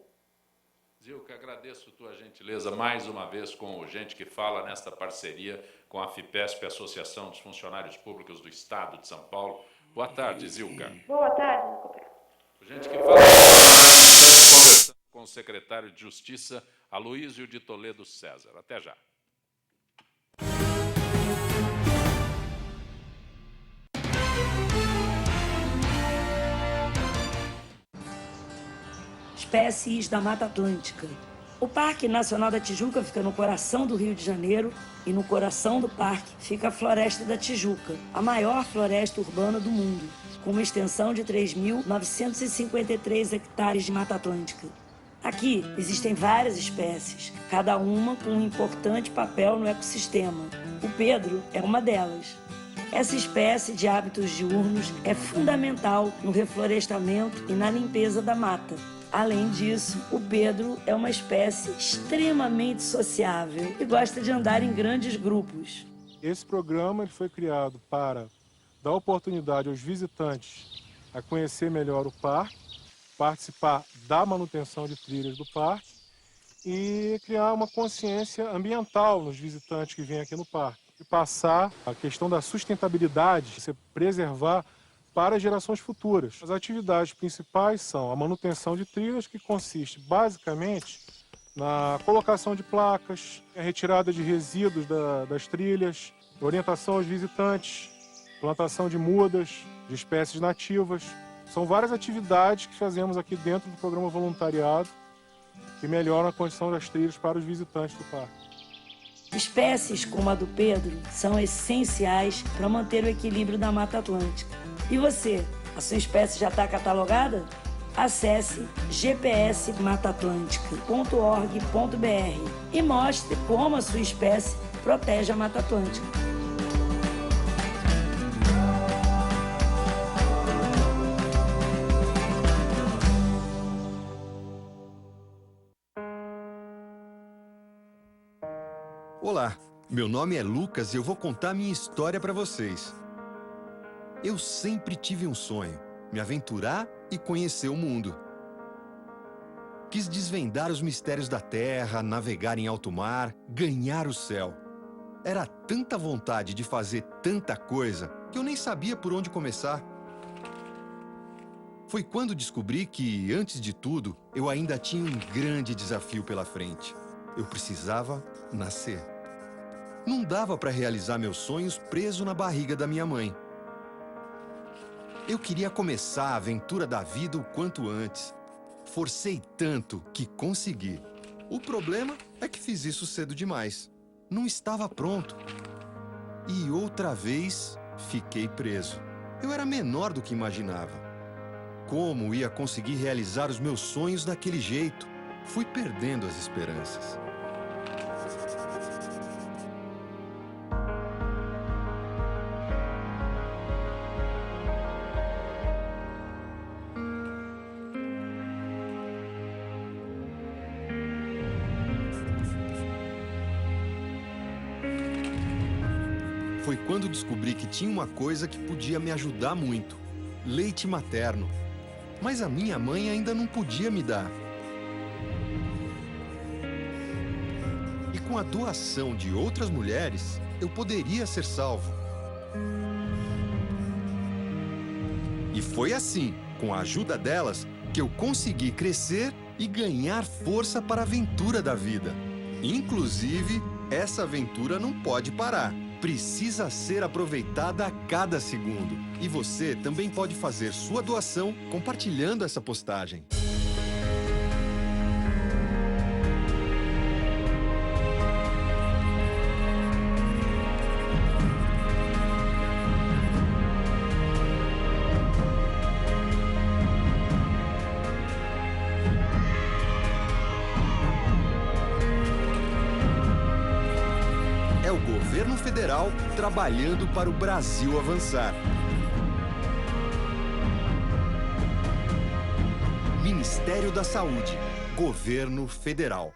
Zilka, agradeço tua gentileza mais uma vez com o Gente que Fala nesta parceria com a FIPESP, Associação dos Funcionários Públicos do Estado de São Paulo. Boa tarde, Zilka. Boa tarde, Zancopé. O Gente que Fala está conversando com o secretário de Justiça, Aloísio de Toledo César. Até já. Espécies da Mata Atlântica. O Parque Nacional da Tijuca fica no coração do Rio de Janeiro e no coração do parque fica a Floresta da Tijuca, a maior floresta urbana do mundo, com uma extensão de 3.953 hectares de Mata Atlântica. Aqui existem várias espécies, cada uma com um importante papel no ecossistema. O Pedro é uma delas. Essa espécie de hábitos diurnos é fundamental no reflorestamento e na limpeza da mata. Além disso, o Pedro é uma espécie extremamente sociável e gosta de andar em grandes grupos. Esse programa foi criado para dar oportunidade aos visitantes a conhecer melhor o parque, participar da manutenção de trilhas do parque e criar uma consciência ambiental nos visitantes que vêm aqui no parque. E passar a questão da sustentabilidade, você preservar para gerações futuras. As atividades principais são a manutenção de trilhas, que consiste basicamente na colocação de placas, a retirada de resíduos das trilhas, orientação aos visitantes, plantação de mudas, de espécies nativas. São várias atividades que fazemos aqui dentro do programa voluntariado que melhoram a condição das trilhas para os visitantes do parque. Espécies como a do Pedro são essenciais para manter o equilíbrio da Mata Atlântica. E você, a sua espécie já está catalogada? Acesse gpsmataatlântica.org.br e mostre como a sua espécie protege a Mata Atlântica. Olá, meu nome é Lucas e eu vou contar minha história para vocês. Eu sempre tive um sonho, me aventurar e conhecer o mundo. Quis desvendar os mistérios da Terra, navegar em alto mar, ganhar o céu. Era tanta vontade de fazer tanta coisa que eu nem sabia por onde começar. Foi quando descobri que, antes de tudo, eu ainda tinha um grande desafio pela frente. Eu precisava nascer. Não dava para realizar meus sonhos preso na barriga da minha mãe. Eu queria começar a aventura da vida o quanto antes. Forcei tanto que consegui. O problema é que fiz isso cedo demais. Não estava pronto. E outra vez, fiquei preso. Eu era menor do que imaginava. Como ia conseguir realizar os meus sonhos daquele jeito? Fui perdendo as esperanças. Foi quando descobri que tinha uma coisa que podia me ajudar muito: leite materno. Mas a minha mãe ainda não podia me dar. E com a doação de outras mulheres, eu poderia ser salvo. E foi assim, com a ajuda delas, que eu consegui crescer e ganhar força para a aventura da vida. Inclusive, essa aventura não pode parar. Precisa ser aproveitada a cada segundo. E você também pode fazer sua doação compartilhando essa postagem. É o governo federal trabalhando para o Brasil avançar. Ministério da Saúde, Governo Federal.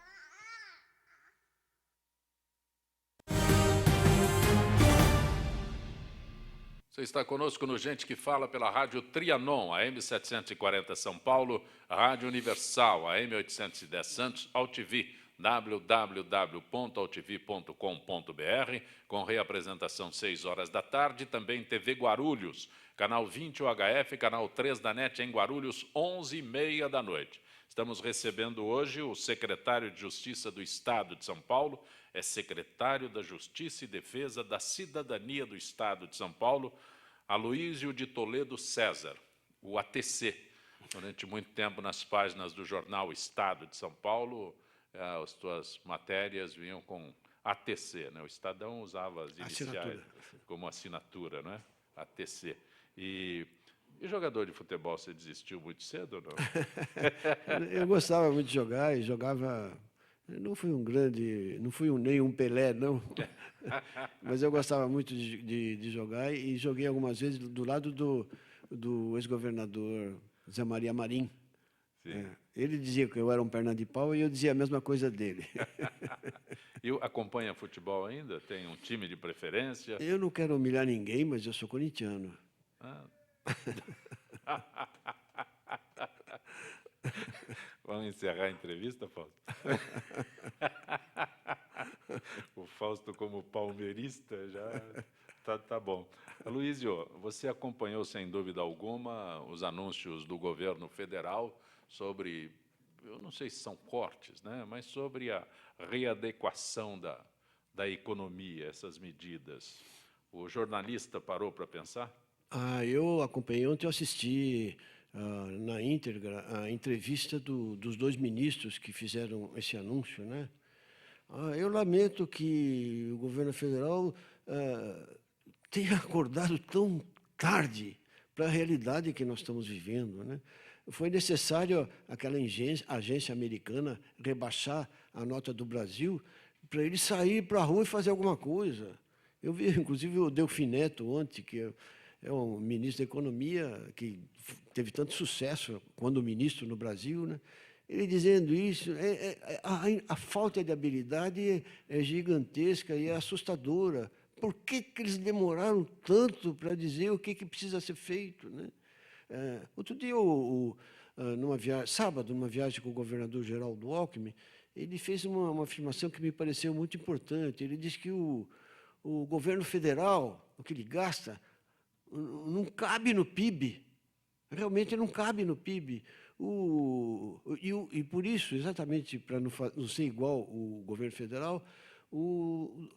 Você está conosco no Gente que Fala pela Rádio Trianon, AM 740 São Paulo, Rádio Universal, AM 810 Santos, AltV, www.altv.com.br, com reapresentação 6 horas da tarde, também TV Guarulhos, canal 20 UHF, canal 3 da NET em Guarulhos, 11h30 da noite. Estamos recebendo hoje o secretário de Justiça do Estado de São Paulo, é secretário da Justiça e Defesa da Cidadania do Estado de São Paulo, Aloísio de Toledo César, o ATC. Durante muito tempo nas páginas do jornal Estado de São Paulo, as suas matérias vinham com ATC, né? O Estadão usava as iniciais como assinatura, né? ATC. E jogador de futebol, você desistiu muito cedo ou não? Eu gostava muito de jogar e jogava. Não fui nem um Pelé, não. Mas eu gostava muito de jogar e joguei algumas vezes do lado do ex-governador Zé Maria Marim. Ele dizia que eu era um perna de pau e eu dizia a mesma coisa dele. E acompanha futebol ainda? Tem um time de preferência? Eu não quero humilhar ninguém, mas eu sou corintiano. Vamos encerrar a entrevista, Fausto? O Fausto, como palmeirista, já tá bom. Aloísio, você acompanhou, sem dúvida alguma, os anúncios do governo federal sobre, eu não sei se são cortes, né, mas sobre a readequação da economia, essas medidas. O jornalista parou para pensar? Eu acompanhei ontem, eu assisti na íntegra a entrevista dos dois ministros que fizeram esse anúncio, né? Eu lamento que o governo federal tenha acordado tão tarde para a realidade que nós estamos vivendo, né? Foi necessário aquela agência americana rebaixar a nota do Brasil para ele sair para a rua e fazer alguma coisa. Eu vi, inclusive, o Delfim Neto ontem, que é um ministro da Economia que teve tanto sucesso quando ministro no Brasil, né? ele dizendo isso, a falta de habilidade é gigantesca e é assustadora. Por que eles demoraram tanto para dizer o que precisa ser feito, né? Outro dia, sábado, numa viagem com o governador Geraldo Alckmin, ele fez uma afirmação que me pareceu muito importante. Ele disse que o governo federal, o que ele gasta, não cabe no PIB. Realmente não cabe no PIB. E por isso, exatamente para não ser igual o governo federal, o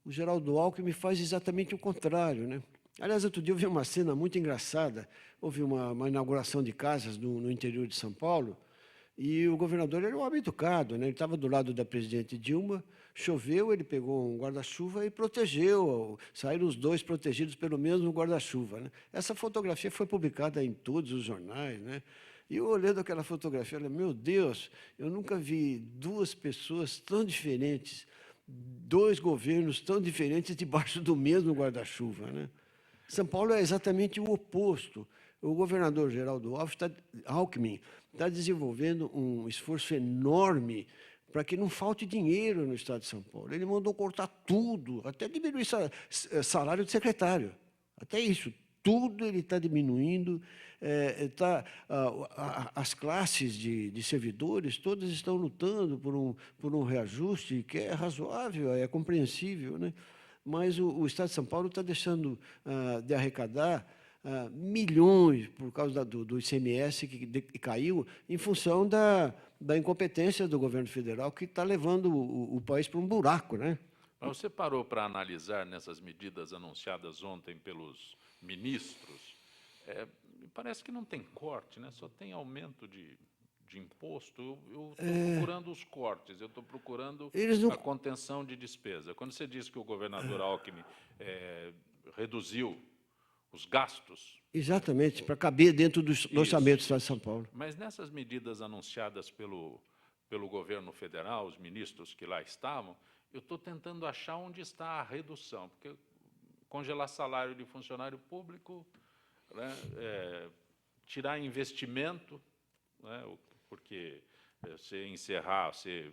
Geraldo Alckmin faz exatamente o contrário, né? Aliás, outro dia eu vi uma cena muito engraçada. Houve uma inauguração de casas no interior de São Paulo, e o governador era um homem educado, né? Ele estava do lado da presidente Dilma, choveu, ele pegou um guarda-chuva e protegeu. Saíram os dois protegidos pelo mesmo guarda-chuva, né? Essa fotografia foi publicada em todos os jornais, né? E eu, olhando aquela fotografia, eu falei, meu Deus, eu nunca vi duas pessoas tão diferentes, dois governos tão diferentes debaixo do mesmo guarda-chuva, né? São Paulo é exatamente o oposto. O governador Geraldo Alckmin está desenvolvendo um esforço enorme para que não falte dinheiro no Estado de São Paulo. Ele mandou cortar tudo, até diminuir salário de secretário. Até isso, tudo ele está diminuindo. As classes de servidores, todas estão lutando por um reajuste que é razoável, é compreensível, né? Mas o Estado de São Paulo está deixando de arrecadar milhões por causa do ICMS que caiu em função da incompetência do governo federal, que está levando o país para um buraco, né? Mas você parou para analisar nessas medidas anunciadas ontem pelos ministros? Me parece que não tem corte, né? Só tem aumento de imposto. Eu estou procurando os cortes, eu estou procurando a contenção de despesa. Quando você diz que o governador Alckmin reduziu os gastos... Exatamente, para caber dentro do orçamento do Estado de São Paulo. Mas nessas medidas anunciadas pelo governo federal, os ministros que lá estavam, eu estou tentando achar onde está a redução, porque congelar salário de funcionário público, né, tirar investimento, né, porque você encerrar, você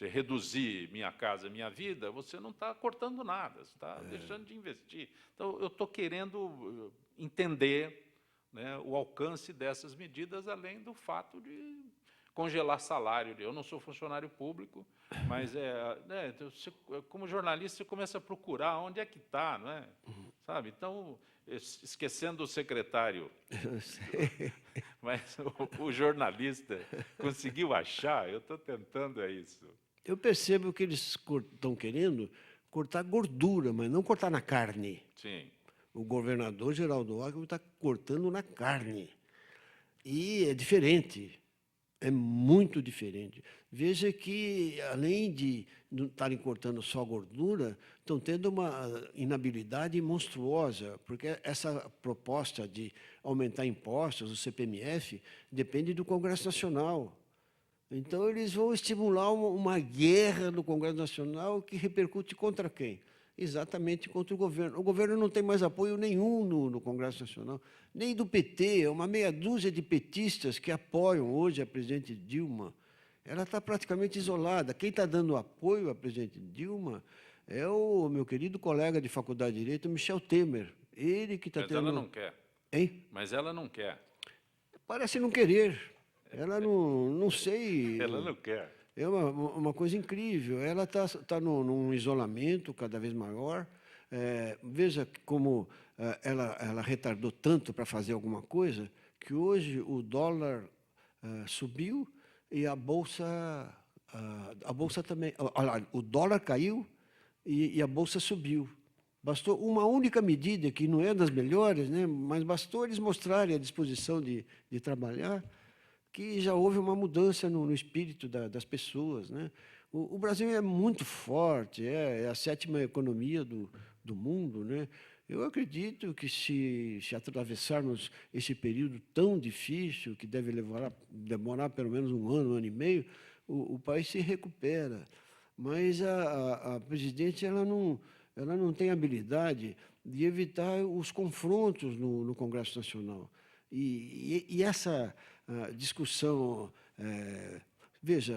reduzir Minha Casa Minha Vida, você não está cortando nada, você está deixando de investir. Então, eu estou querendo entender, né, o alcance dessas medidas, além do fato de congelar salário. Eu não sou funcionário público, mas, você, como jornalista, você começa a procurar onde é que está, não é? Sabe? Então, esquecendo o secretário, mas o jornalista conseguiu achar, eu estou tentando isso. Eu percebo que eles estão querendo cortar gordura, mas não cortar na carne. Sim. O governador Geraldo Alckmin está cortando na carne. E é diferente, é muito diferente. Veja que, além de não estarem cortando só gordura, estão tendo uma inabilidade monstruosa, porque essa proposta de aumentar impostos, o CPMF, depende do Congresso Nacional. Então, eles vão estimular uma guerra no Congresso Nacional que repercute contra quem? Exatamente contra o governo. O governo não tem mais apoio nenhum no Congresso Nacional, nem do PT, é uma meia dúzia de petistas que apoiam hoje a presidente Dilma. Ela está praticamente isolada. Quem está dando apoio à presidente Dilma é o meu querido colega de Faculdade de Direito, Michel Temer. Ele que está tendo... Mas ela não quer. Hein? Mas ela não quer. Parece não querer. Ela não sei... Ela não quer. É uma coisa incrível. Ela está num isolamento cada vez maior. Veja como ela retardou tanto para fazer alguma coisa, que hoje o dólar subiu e a bolsa também... O dólar caiu e a bolsa subiu. Bastou uma única medida, que não é das melhores, né, mas bastou eles mostrarem a disposição de trabalhar, que já houve uma mudança no espírito das pessoas, né? O Brasil é muito forte, é a 7ª economia do mundo, né? Eu acredito que, se atravessarmos esse período tão difícil, que deve demorar pelo menos um ano e meio, o país se recupera. Mas a presidente ela não tem habilidade de evitar os confrontos no Congresso Nacional. E essa discussão Veja,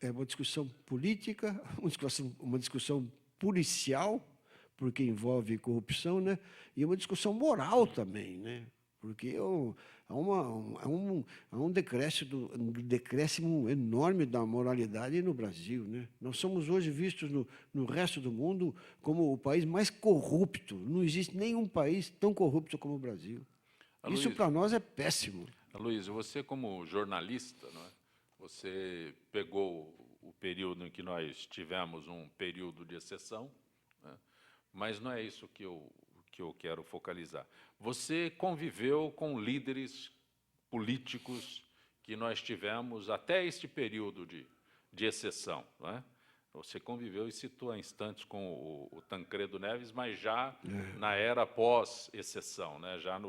é uma discussão política, uma discussão policial, porque envolve corrupção, né? E uma discussão moral também, né? Porque há um decréscimo enorme da moralidade no Brasil, né? Nós somos hoje vistos no resto do mundo como o país mais corrupto. Não existe nenhum país tão corrupto como o Brasil. Isso, para nós, é péssimo. Aloysio, você como jornalista, não é? Você pegou o período em que nós tivemos um período de exceção, né? Mas não é isso que eu quero focalizar. Você conviveu com líderes políticos que nós tivemos até este período de exceção, não é? Você conviveu e citou há instantes com o Tancredo Neves, mas já na era pós-exceção, né? Já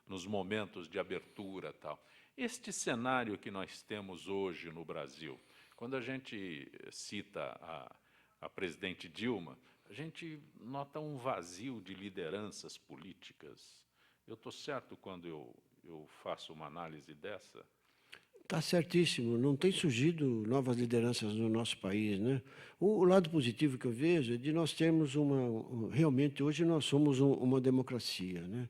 nos momentos de abertura e tal. Este cenário que nós temos hoje no Brasil, quando a gente cita a presidente Dilma, a gente nota um vazio de lideranças políticas. Eu estou certo quando eu faço uma análise dessa? Está certíssimo. Não tem surgido novas lideranças no nosso país, né? O lado positivo que eu vejo é de nós termos realmente, hoje nós somos uma democracia, né?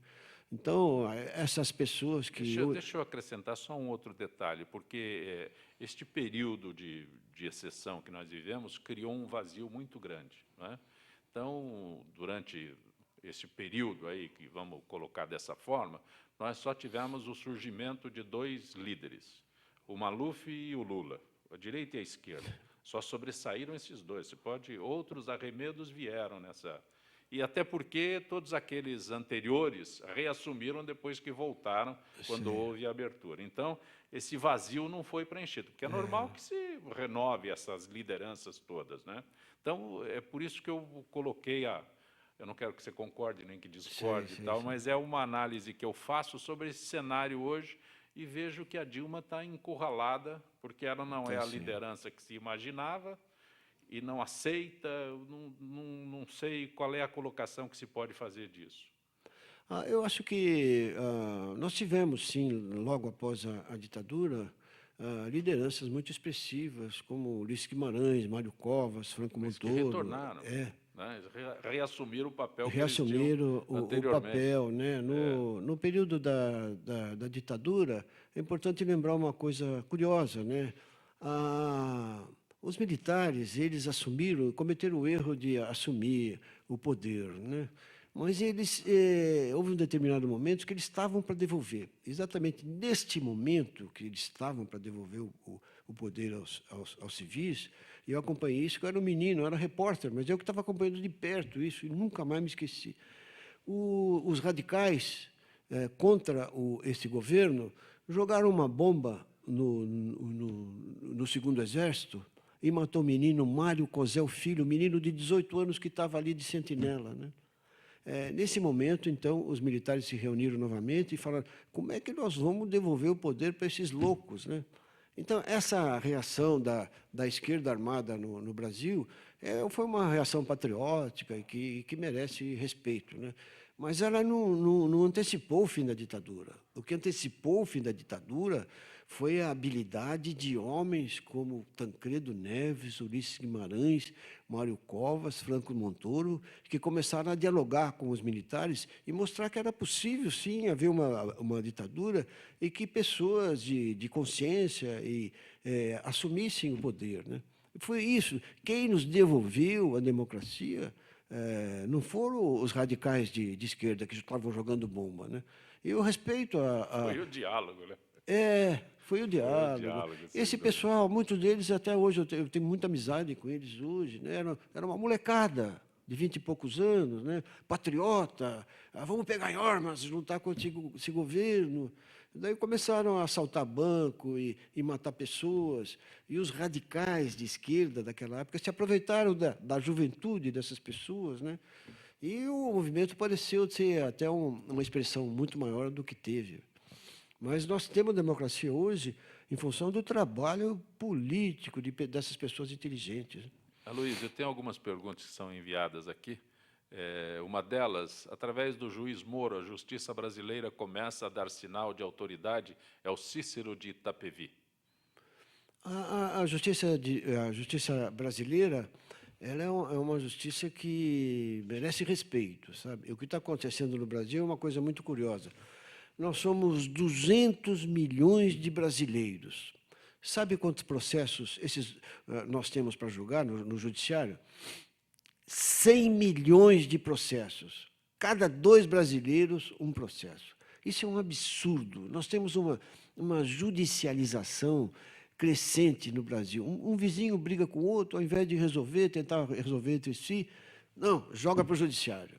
Então, essas pessoas que... Deixa eu acrescentar só um outro detalhe, porque este período de exceção que nós vivemos criou um vazio muito grande, não é? Então, durante esse período aí, que vamos colocar dessa forma, nós só tivemos o surgimento de dois líderes, o Maluf e o Lula, a direita e a esquerda. Só sobressaíram esses dois. Outros arremedos vieram nessa... E até porque todos aqueles anteriores reassumiram depois que voltaram, quando houve a abertura. Então, esse vazio não foi preenchido, porque é normal que se renove essas lideranças todas, né? Então, é por isso que eu coloquei eu não quero que você concorde nem que discorde e tal, mas é uma análise que eu faço sobre esse cenário hoje e vejo que a Dilma está encurralada, porque ela não é a liderança que se imaginava, e não aceita, não sei qual é a colocação que se pode fazer disso. Eu acho que nós tivemos, sim, logo após a ditadura, lideranças muito expressivas, como Ulisses Guimarães, Mário Covas, Franco Montoro. Que retornaram, né? Reassumiram o papel que reassumiram o papel, né? No período da ditadura, é importante lembrar uma coisa curiosa, né? Os militares, eles cometeram o erro de assumir o poder, né? Mas houve um determinado momento que eles estavam para devolver. Exatamente neste momento que eles estavam para devolver o poder aos civis, e eu acompanhei isso, eu era um menino, eu era repórter, mas eu que estava acompanhando de perto isso, e nunca mais me esqueci. Os radicais, contra esse governo, jogaram uma bomba no Segundo Exército, e matou o menino Mário Cosel Filho, menino de 18 anos que estava ali de sentinela, né? Nesse momento, então, os militares se reuniram novamente e falaram: como é que nós vamos devolver o poder para esses loucos, né? Então, essa reação da esquerda armada no Brasil foi uma reação patriótica e que merece respeito, né? Mas ela não antecipou o fim da ditadura. O que antecipou o fim da ditadura foi a habilidade de homens como Tancredo Neves, Ulisses Guimarães, Mário Covas, Franco Montoro, que começaram a dialogar com os militares e mostrar que era possível, sim, haver uma ditadura e que pessoas de consciência assumissem o poder, né? Foi isso. Quem nos devolveu a democracia não foram os radicais de esquerda que estavam jogando bomba, né? Eu respeito Foi o diálogo, né? Foi o diálogo. Esse pessoal, muitos deles, até hoje, eu tenho muita amizade com eles hoje, né? Era uma molecada de 20 e poucos anos, né? Patriota, vamos pegar em armas, juntar com esse governo. Daí começaram a assaltar banco e matar pessoas, e os radicais de esquerda daquela época se aproveitaram da juventude dessas pessoas, né? E o movimento pareceu ser até uma expressão muito maior do que teve. Mas nós temos democracia hoje em função do trabalho político dessas pessoas inteligentes. Aloysio, eu tenho algumas perguntas que são enviadas aqui. Uma delas, através do juiz Moro, a justiça brasileira começa a dar sinal de autoridade, é o Cícero de Itapevi. A justiça brasileira, ela é uma justiça que merece respeito, sabe? O que está acontecendo no Brasil é uma coisa muito curiosa. Nós somos 200 milhões de brasileiros. Sabe quantos processos nós temos para julgar no judiciário? 100 milhões de processos. Cada 2 brasileiros, um processo. Isso é um absurdo. Nós temos uma judicialização crescente no Brasil. Um vizinho briga com o outro, ao invés de tentar resolver entre si, não, joga para o judiciário.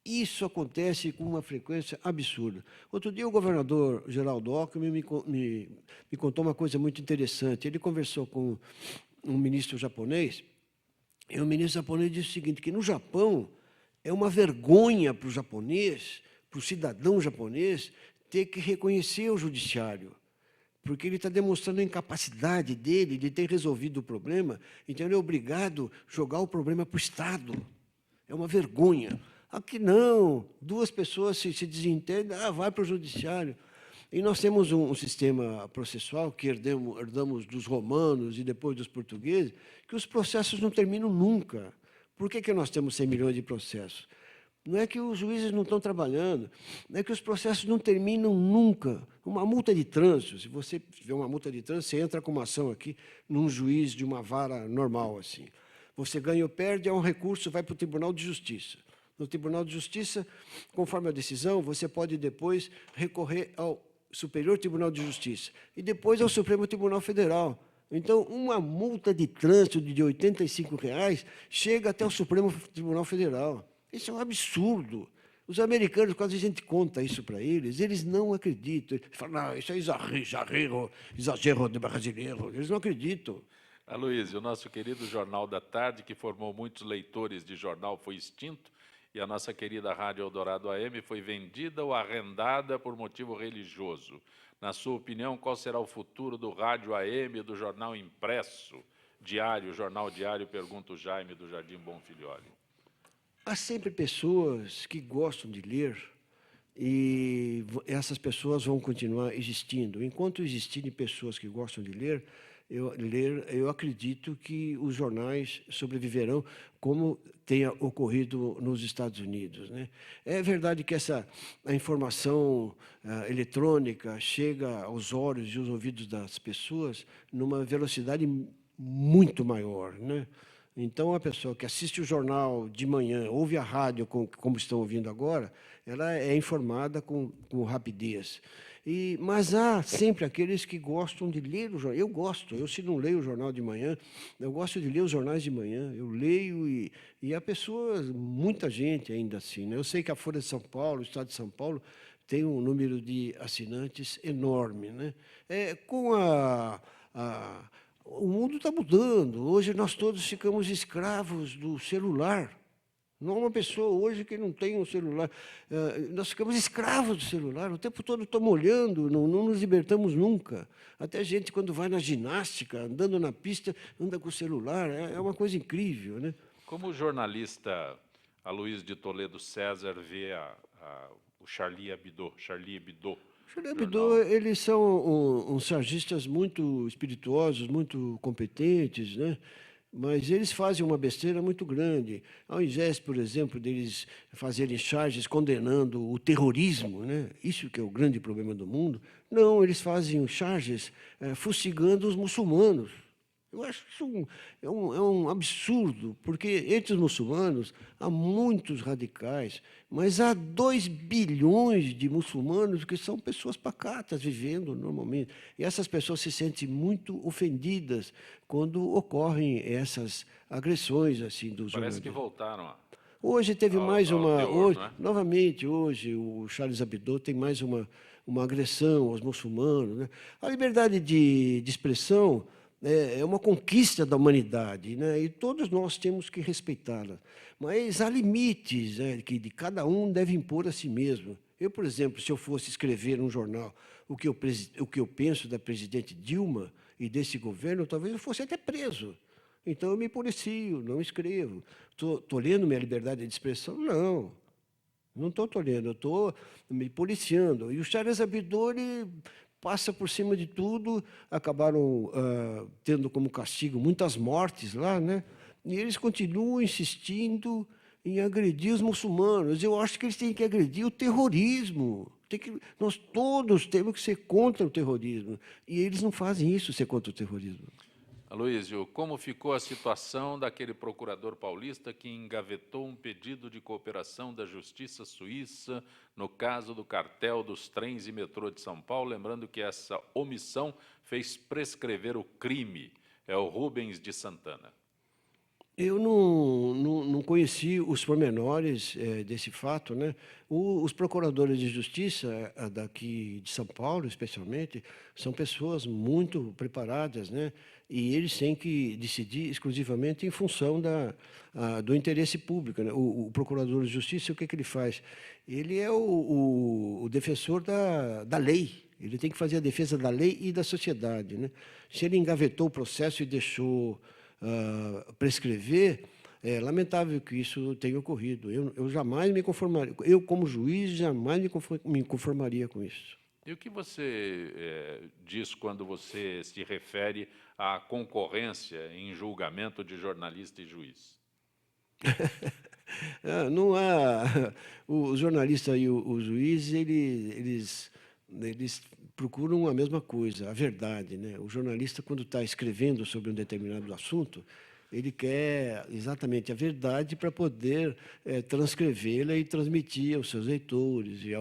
Isso acontece com uma frequência absurda. Outro dia, o governador Geraldo Alckmin me contou uma coisa muito interessante. Ele conversou com um ministro japonês, e o ministro japonês disse o seguinte, que no Japão é uma vergonha para o japonês, para o cidadão japonês, ter que reconhecer o judiciário, porque ele está demonstrando a incapacidade dele de ter resolvido o problema, então ele é obrigado a jogar o problema para o Estado. É uma vergonha. Aqui não, 2 pessoas se desentendem, vai para o judiciário. E nós temos um sistema processual que herdamos dos romanos e depois dos portugueses, que os processos não terminam nunca. Por que nós temos 100 milhões de processos? Não é que os juízes não estão trabalhando, não é que os processos não terminam nunca. Uma multa de trânsito, se você tiver uma multa de trânsito, você entra com uma ação aqui num juiz de uma vara normal, assim. Você ganha ou perde, é um recurso, vai para o Tribunal de Justiça. No Tribunal de Justiça, conforme a decisão, você pode depois recorrer ao Superior Tribunal de Justiça e depois ao Supremo Tribunal Federal. Então, uma multa de trânsito de R$ 85 chega até o Supremo Tribunal Federal. Isso é um absurdo. Os americanos, quando a gente conta isso para eles não acreditam. Eles falam, não, isso é exagero de brasileiro. Eles não acreditam. Aloysio, o nosso querido Jornal da Tarde, que formou muitos leitores de jornal, foi extinto, e a nossa querida Rádio Eldorado AM foi vendida ou arrendada por motivo religioso. Na sua opinião, qual será o futuro do rádio AM e do jornal impresso? Diário, jornal diário, pergunta o Jaime do Jardim Bonfilholi. Há sempre pessoas que gostam de ler e essas pessoas vão continuar existindo. Enquanto existirem pessoas que gostam de ler, eu acredito que os jornais sobreviverão, como tenha ocorrido nos Estados Unidos, né? É verdade que a informação eletrônica chega aos olhos e aos ouvidos das pessoas numa velocidade muito maior, né? Então, a pessoa que assiste o jornal de manhã, ouve a rádio, como estão ouvindo agora, ela é informada com rapidez. Mas há sempre aqueles que gostam de ler o jornal. Eu gosto, se não leio o jornal de manhã, eu gosto de ler os jornais de manhã. Eu leio e há pessoas, muita gente ainda assim, né? Eu sei que a Folha de São Paulo, o Estado de São Paulo, tem um número de assinantes enorme, né? O mundo está mudando. Hoje nós todos ficamos escravos do celular. Não há uma pessoa hoje que não tem um celular. Nós ficamos escravos do celular. O tempo todo estamos olhando, não nos libertamos nunca. Até gente, quando vai na ginástica, andando na pista, anda com o celular. É uma coisa incrível, né? Como o jornalista Aloysio de Toledo César vê o Charlie Hebdo? Charlie Hebdo, eles são uns chargistas muito espirituosos, muito competentes, né? Mas eles fazem uma besteira muito grande. Ao invés, por exemplo, deles fazerem charges condenando o terrorismo, né? Isso que é o grande problema do mundo, não, eles fazem charges fustigando os muçulmanos. Eu acho que isso é um absurdo, porque entre os muçulmanos há muitos radicais, mas há 2 bilhões de muçulmanos que são pessoas pacatas, vivendo normalmente. E essas pessoas se sentem muito ofendidas quando ocorrem essas agressões assim dos Parece que voltaram Hoje teve mais uma... teor, né? Novamente, hoje, o Charles Hebdo tem mais uma agressão aos muçulmanos, né? A liberdade de expressão é uma conquista da humanidade, né? E todos nós temos que respeitá-la. Mas há limites, né, que de cada um deve impor a si mesmo. Eu, por exemplo, se eu fosse escrever num jornal o que eu penso da presidente Dilma e desse governo, talvez eu fosse até preso. Então, eu me policio, não escrevo. Estou tolhendo minha liberdade de expressão? Não estou tolhendo, eu estou me policiando. E o Charles Hebdo passa por cima de tudo, acabaram tendo como castigo muitas mortes lá, né? E eles continuam insistindo em agredir os muçulmanos. Eu acho que eles têm que agredir o terrorismo. Nós todos temos que ser contra o terrorismo. E eles não fazem isso, ser contra o terrorismo. Aloísio, como ficou a situação daquele procurador paulista que engavetou um pedido de cooperação da Justiça Suíça no caso do cartel dos trens e metrô de São Paulo? Lembrando que essa omissão fez prescrever o crime. É o Rubens de Santana. Eu não conheci os pormenores desse fato, né? Os procuradores de justiça daqui de São Paulo, especialmente, são pessoas muito preparadas, né? E eles têm que decidir exclusivamente em função do interesse público, né? O procurador de justiça, o que ele faz? Ele é o defensor da lei. Ele tem que fazer a defesa da lei e da sociedade, né? Se ele engavetou o processo e deixou prescrever, é lamentável que isso tenha ocorrido. Eu jamais me conformaria, eu como juiz jamais me conformaria com isso. E o que você diz quando você se refere à concorrência em julgamento de jornalista e juiz? Não há. O jornalista e o juiz, eles procuram a mesma coisa, a verdade, né? O jornalista, quando está escrevendo sobre um determinado assunto, ele quer exatamente a verdade para poder transcrevê-la e transmitir aos seus leitores e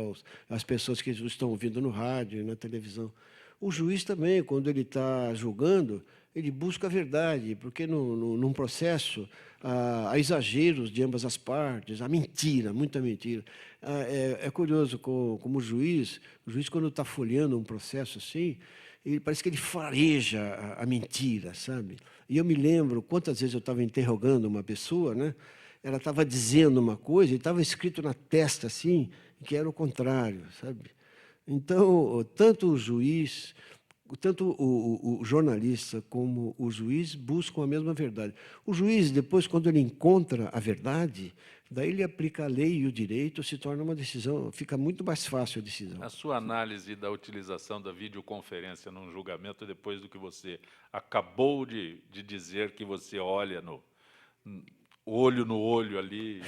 às pessoas que estão ouvindo no rádio e na televisão. O juiz também, quando ele está julgando, ele busca a verdade, porque num processo há exageros de ambas as partes, há mentira, muita mentira. É curioso como o juiz, quando está folheando um processo assim, parece que ele fareja a mentira, sabe? E eu me lembro quantas vezes eu estava interrogando uma pessoa, né? Ela estava dizendo uma coisa e estava escrito na testa assim, que era o contrário, sabe? Então, tanto o juiz, tanto o jornalista como o juiz buscam a mesma verdade. O juiz, depois, quando ele encontra a verdade, daí ele aplica a lei e o direito, se torna uma decisão, fica muito mais fácil a decisão. A sua análise da utilização da videoconferência num julgamento, depois do que você acabou de dizer, que você olha olho no olho ali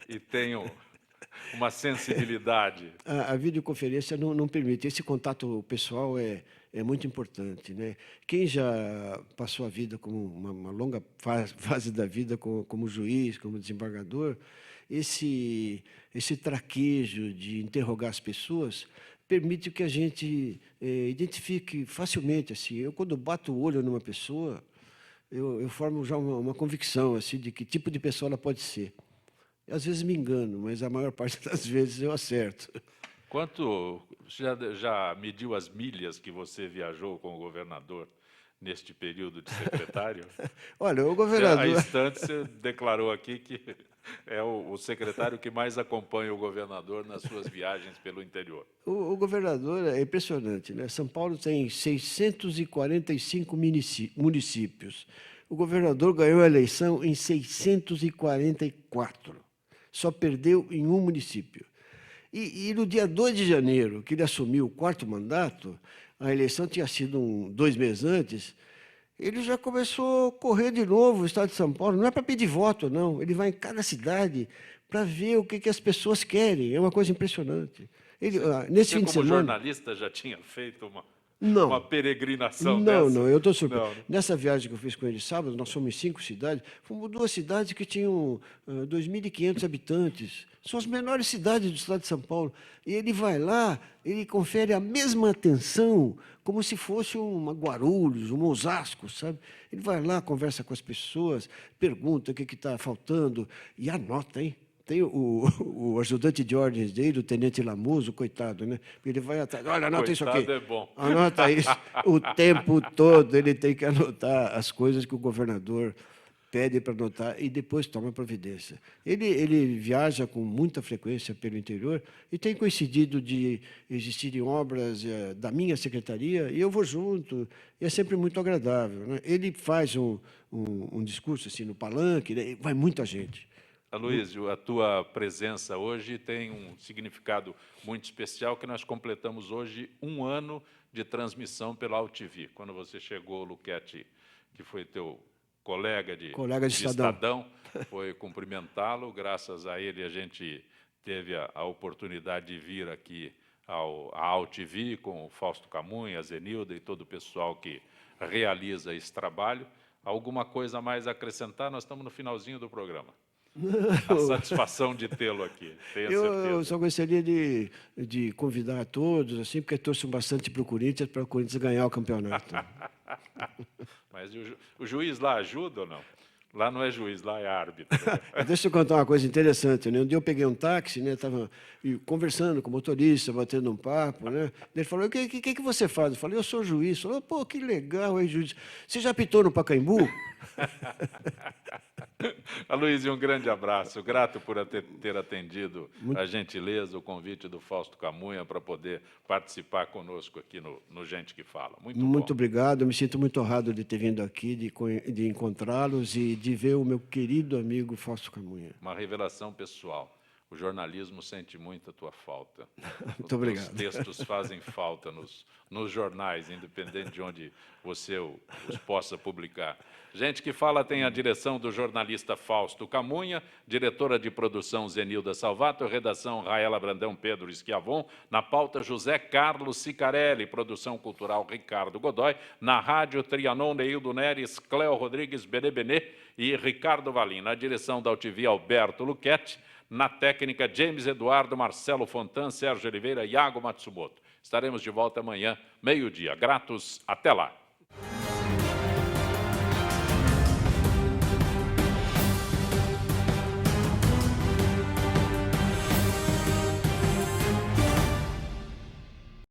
e tem uma sensibilidade. A videoconferência não permite. Esse contato pessoal é muito importante, né? Quem já passou a vida como uma longa fase da vida como juiz, como desembargador, esse traquejo de interrogar as pessoas permite que a gente identifique facilmente. Assim, eu, quando bato o olho numa pessoa, eu formo já uma convicção assim, de que tipo de pessoa ela pode ser. Às vezes me engano, mas a maior parte das vezes eu acerto. Você já mediu as milhas que você viajou com o governador neste período de secretário? Olha, o governador... Há instantes você declarou aqui que é o secretário que mais acompanha o governador nas suas viagens pelo interior. O governador é impressionante, né? São Paulo tem 645 municípios. O governador ganhou a eleição em 644. Só perdeu em um município. E no dia 2 de janeiro, que ele assumiu o 4º mandato, a eleição tinha sido 2 meses antes, ele já começou a correr de novo o estado de São Paulo. Não é para pedir voto, não. Ele vai em cada cidade para ver o que as pessoas querem. É uma coisa impressionante. Nesse fim de semana, como jornalista, já tinha feito uma peregrinação dessa? Não, eu estou surpreso. Não. Nessa viagem que eu fiz com ele sábado, nós fomos em 5 cidades, fomos 2 cidades que tinham 2.500 habitantes. São as menores cidades do estado de São Paulo. E ele vai lá, ele confere a mesma atenção, como se fosse uma Guarulhos, um Osasco, sabe? Ele vai lá, conversa com as pessoas, pergunta o que está faltando e anota, hein? Tem o ajudante de ordens dele, o tenente Lamuso, coitado, né? Ele vai atrás, olha, anota Coitado, isso aqui. é bom. Anota isso. O tempo todo ele tem que anotar as coisas que o governador pede para anotar e depois toma providência. Ele viaja com muita frequência pelo interior e tem coincidido de existirem obras da minha secretaria e eu vou junto, e é sempre muito agradável, né? Ele faz um discurso assim no palanque, né? Vai muita gente. Aloysio, a tua presença hoje tem um significado muito especial, que nós completamos hoje 1 ano de transmissão pela AltV. Quando você chegou, Luquete, que foi teu colega de Estadão, foi cumprimentá-lo. Graças a ele, a gente teve a oportunidade de vir aqui à AltV com o Fausto Camunha, a Zenilda e todo o pessoal que realiza esse trabalho. Alguma coisa a mais a acrescentar? Nós estamos no finalzinho do programa. A satisfação de tê-lo aqui, tenho certeza. Eu só gostaria de convidar a todos, assim, porque torço bastante para o Corinthians ganhar o campeonato. Mas o juiz lá ajuda ou não? Lá não é juiz, lá é árbitro. Deixa eu contar uma coisa interessante, né? Um dia eu peguei um táxi, né? Estava conversando com o motorista, batendo um papo, né? Ele falou: o que você faz? Eu falei: eu sou juiz. Ele falou: pô, que legal, hein, juiz? Você já apitou no Pacaembu? Aloysio, um grande abraço. Grato por ter atendido a gentileza, o convite do Fausto Camunha para poder participar conosco aqui no Gente que Fala. Muito obrigado. Eu me sinto muito honrado de ter vindo aqui, de encontrá-los e de ver o meu querido amigo Fausto Camunha. Uma revelação pessoal. O jornalismo sente muito a tua falta. Muito obrigado. Os textos fazem falta nos jornais, independente de onde você os possa publicar. Gente que Fala tem a direção do jornalista Fausto Camunha, diretora de produção Zenilda Salvato, redação Raela Brandão, Pedro Schiavon, na pauta José Carlos Sicarelli, produção cultural Ricardo Godoy, na rádio Trianon, Neildo Neres, Cléo Rodrigues, Benebenê e Ricardo Valim, na direção da AltV Alberto Luquete, na técnica James Eduardo, Marcelo Fontan, Sérgio Oliveira e Iago Matsumoto. Estaremos de volta amanhã, meio-dia. Gratos, até lá.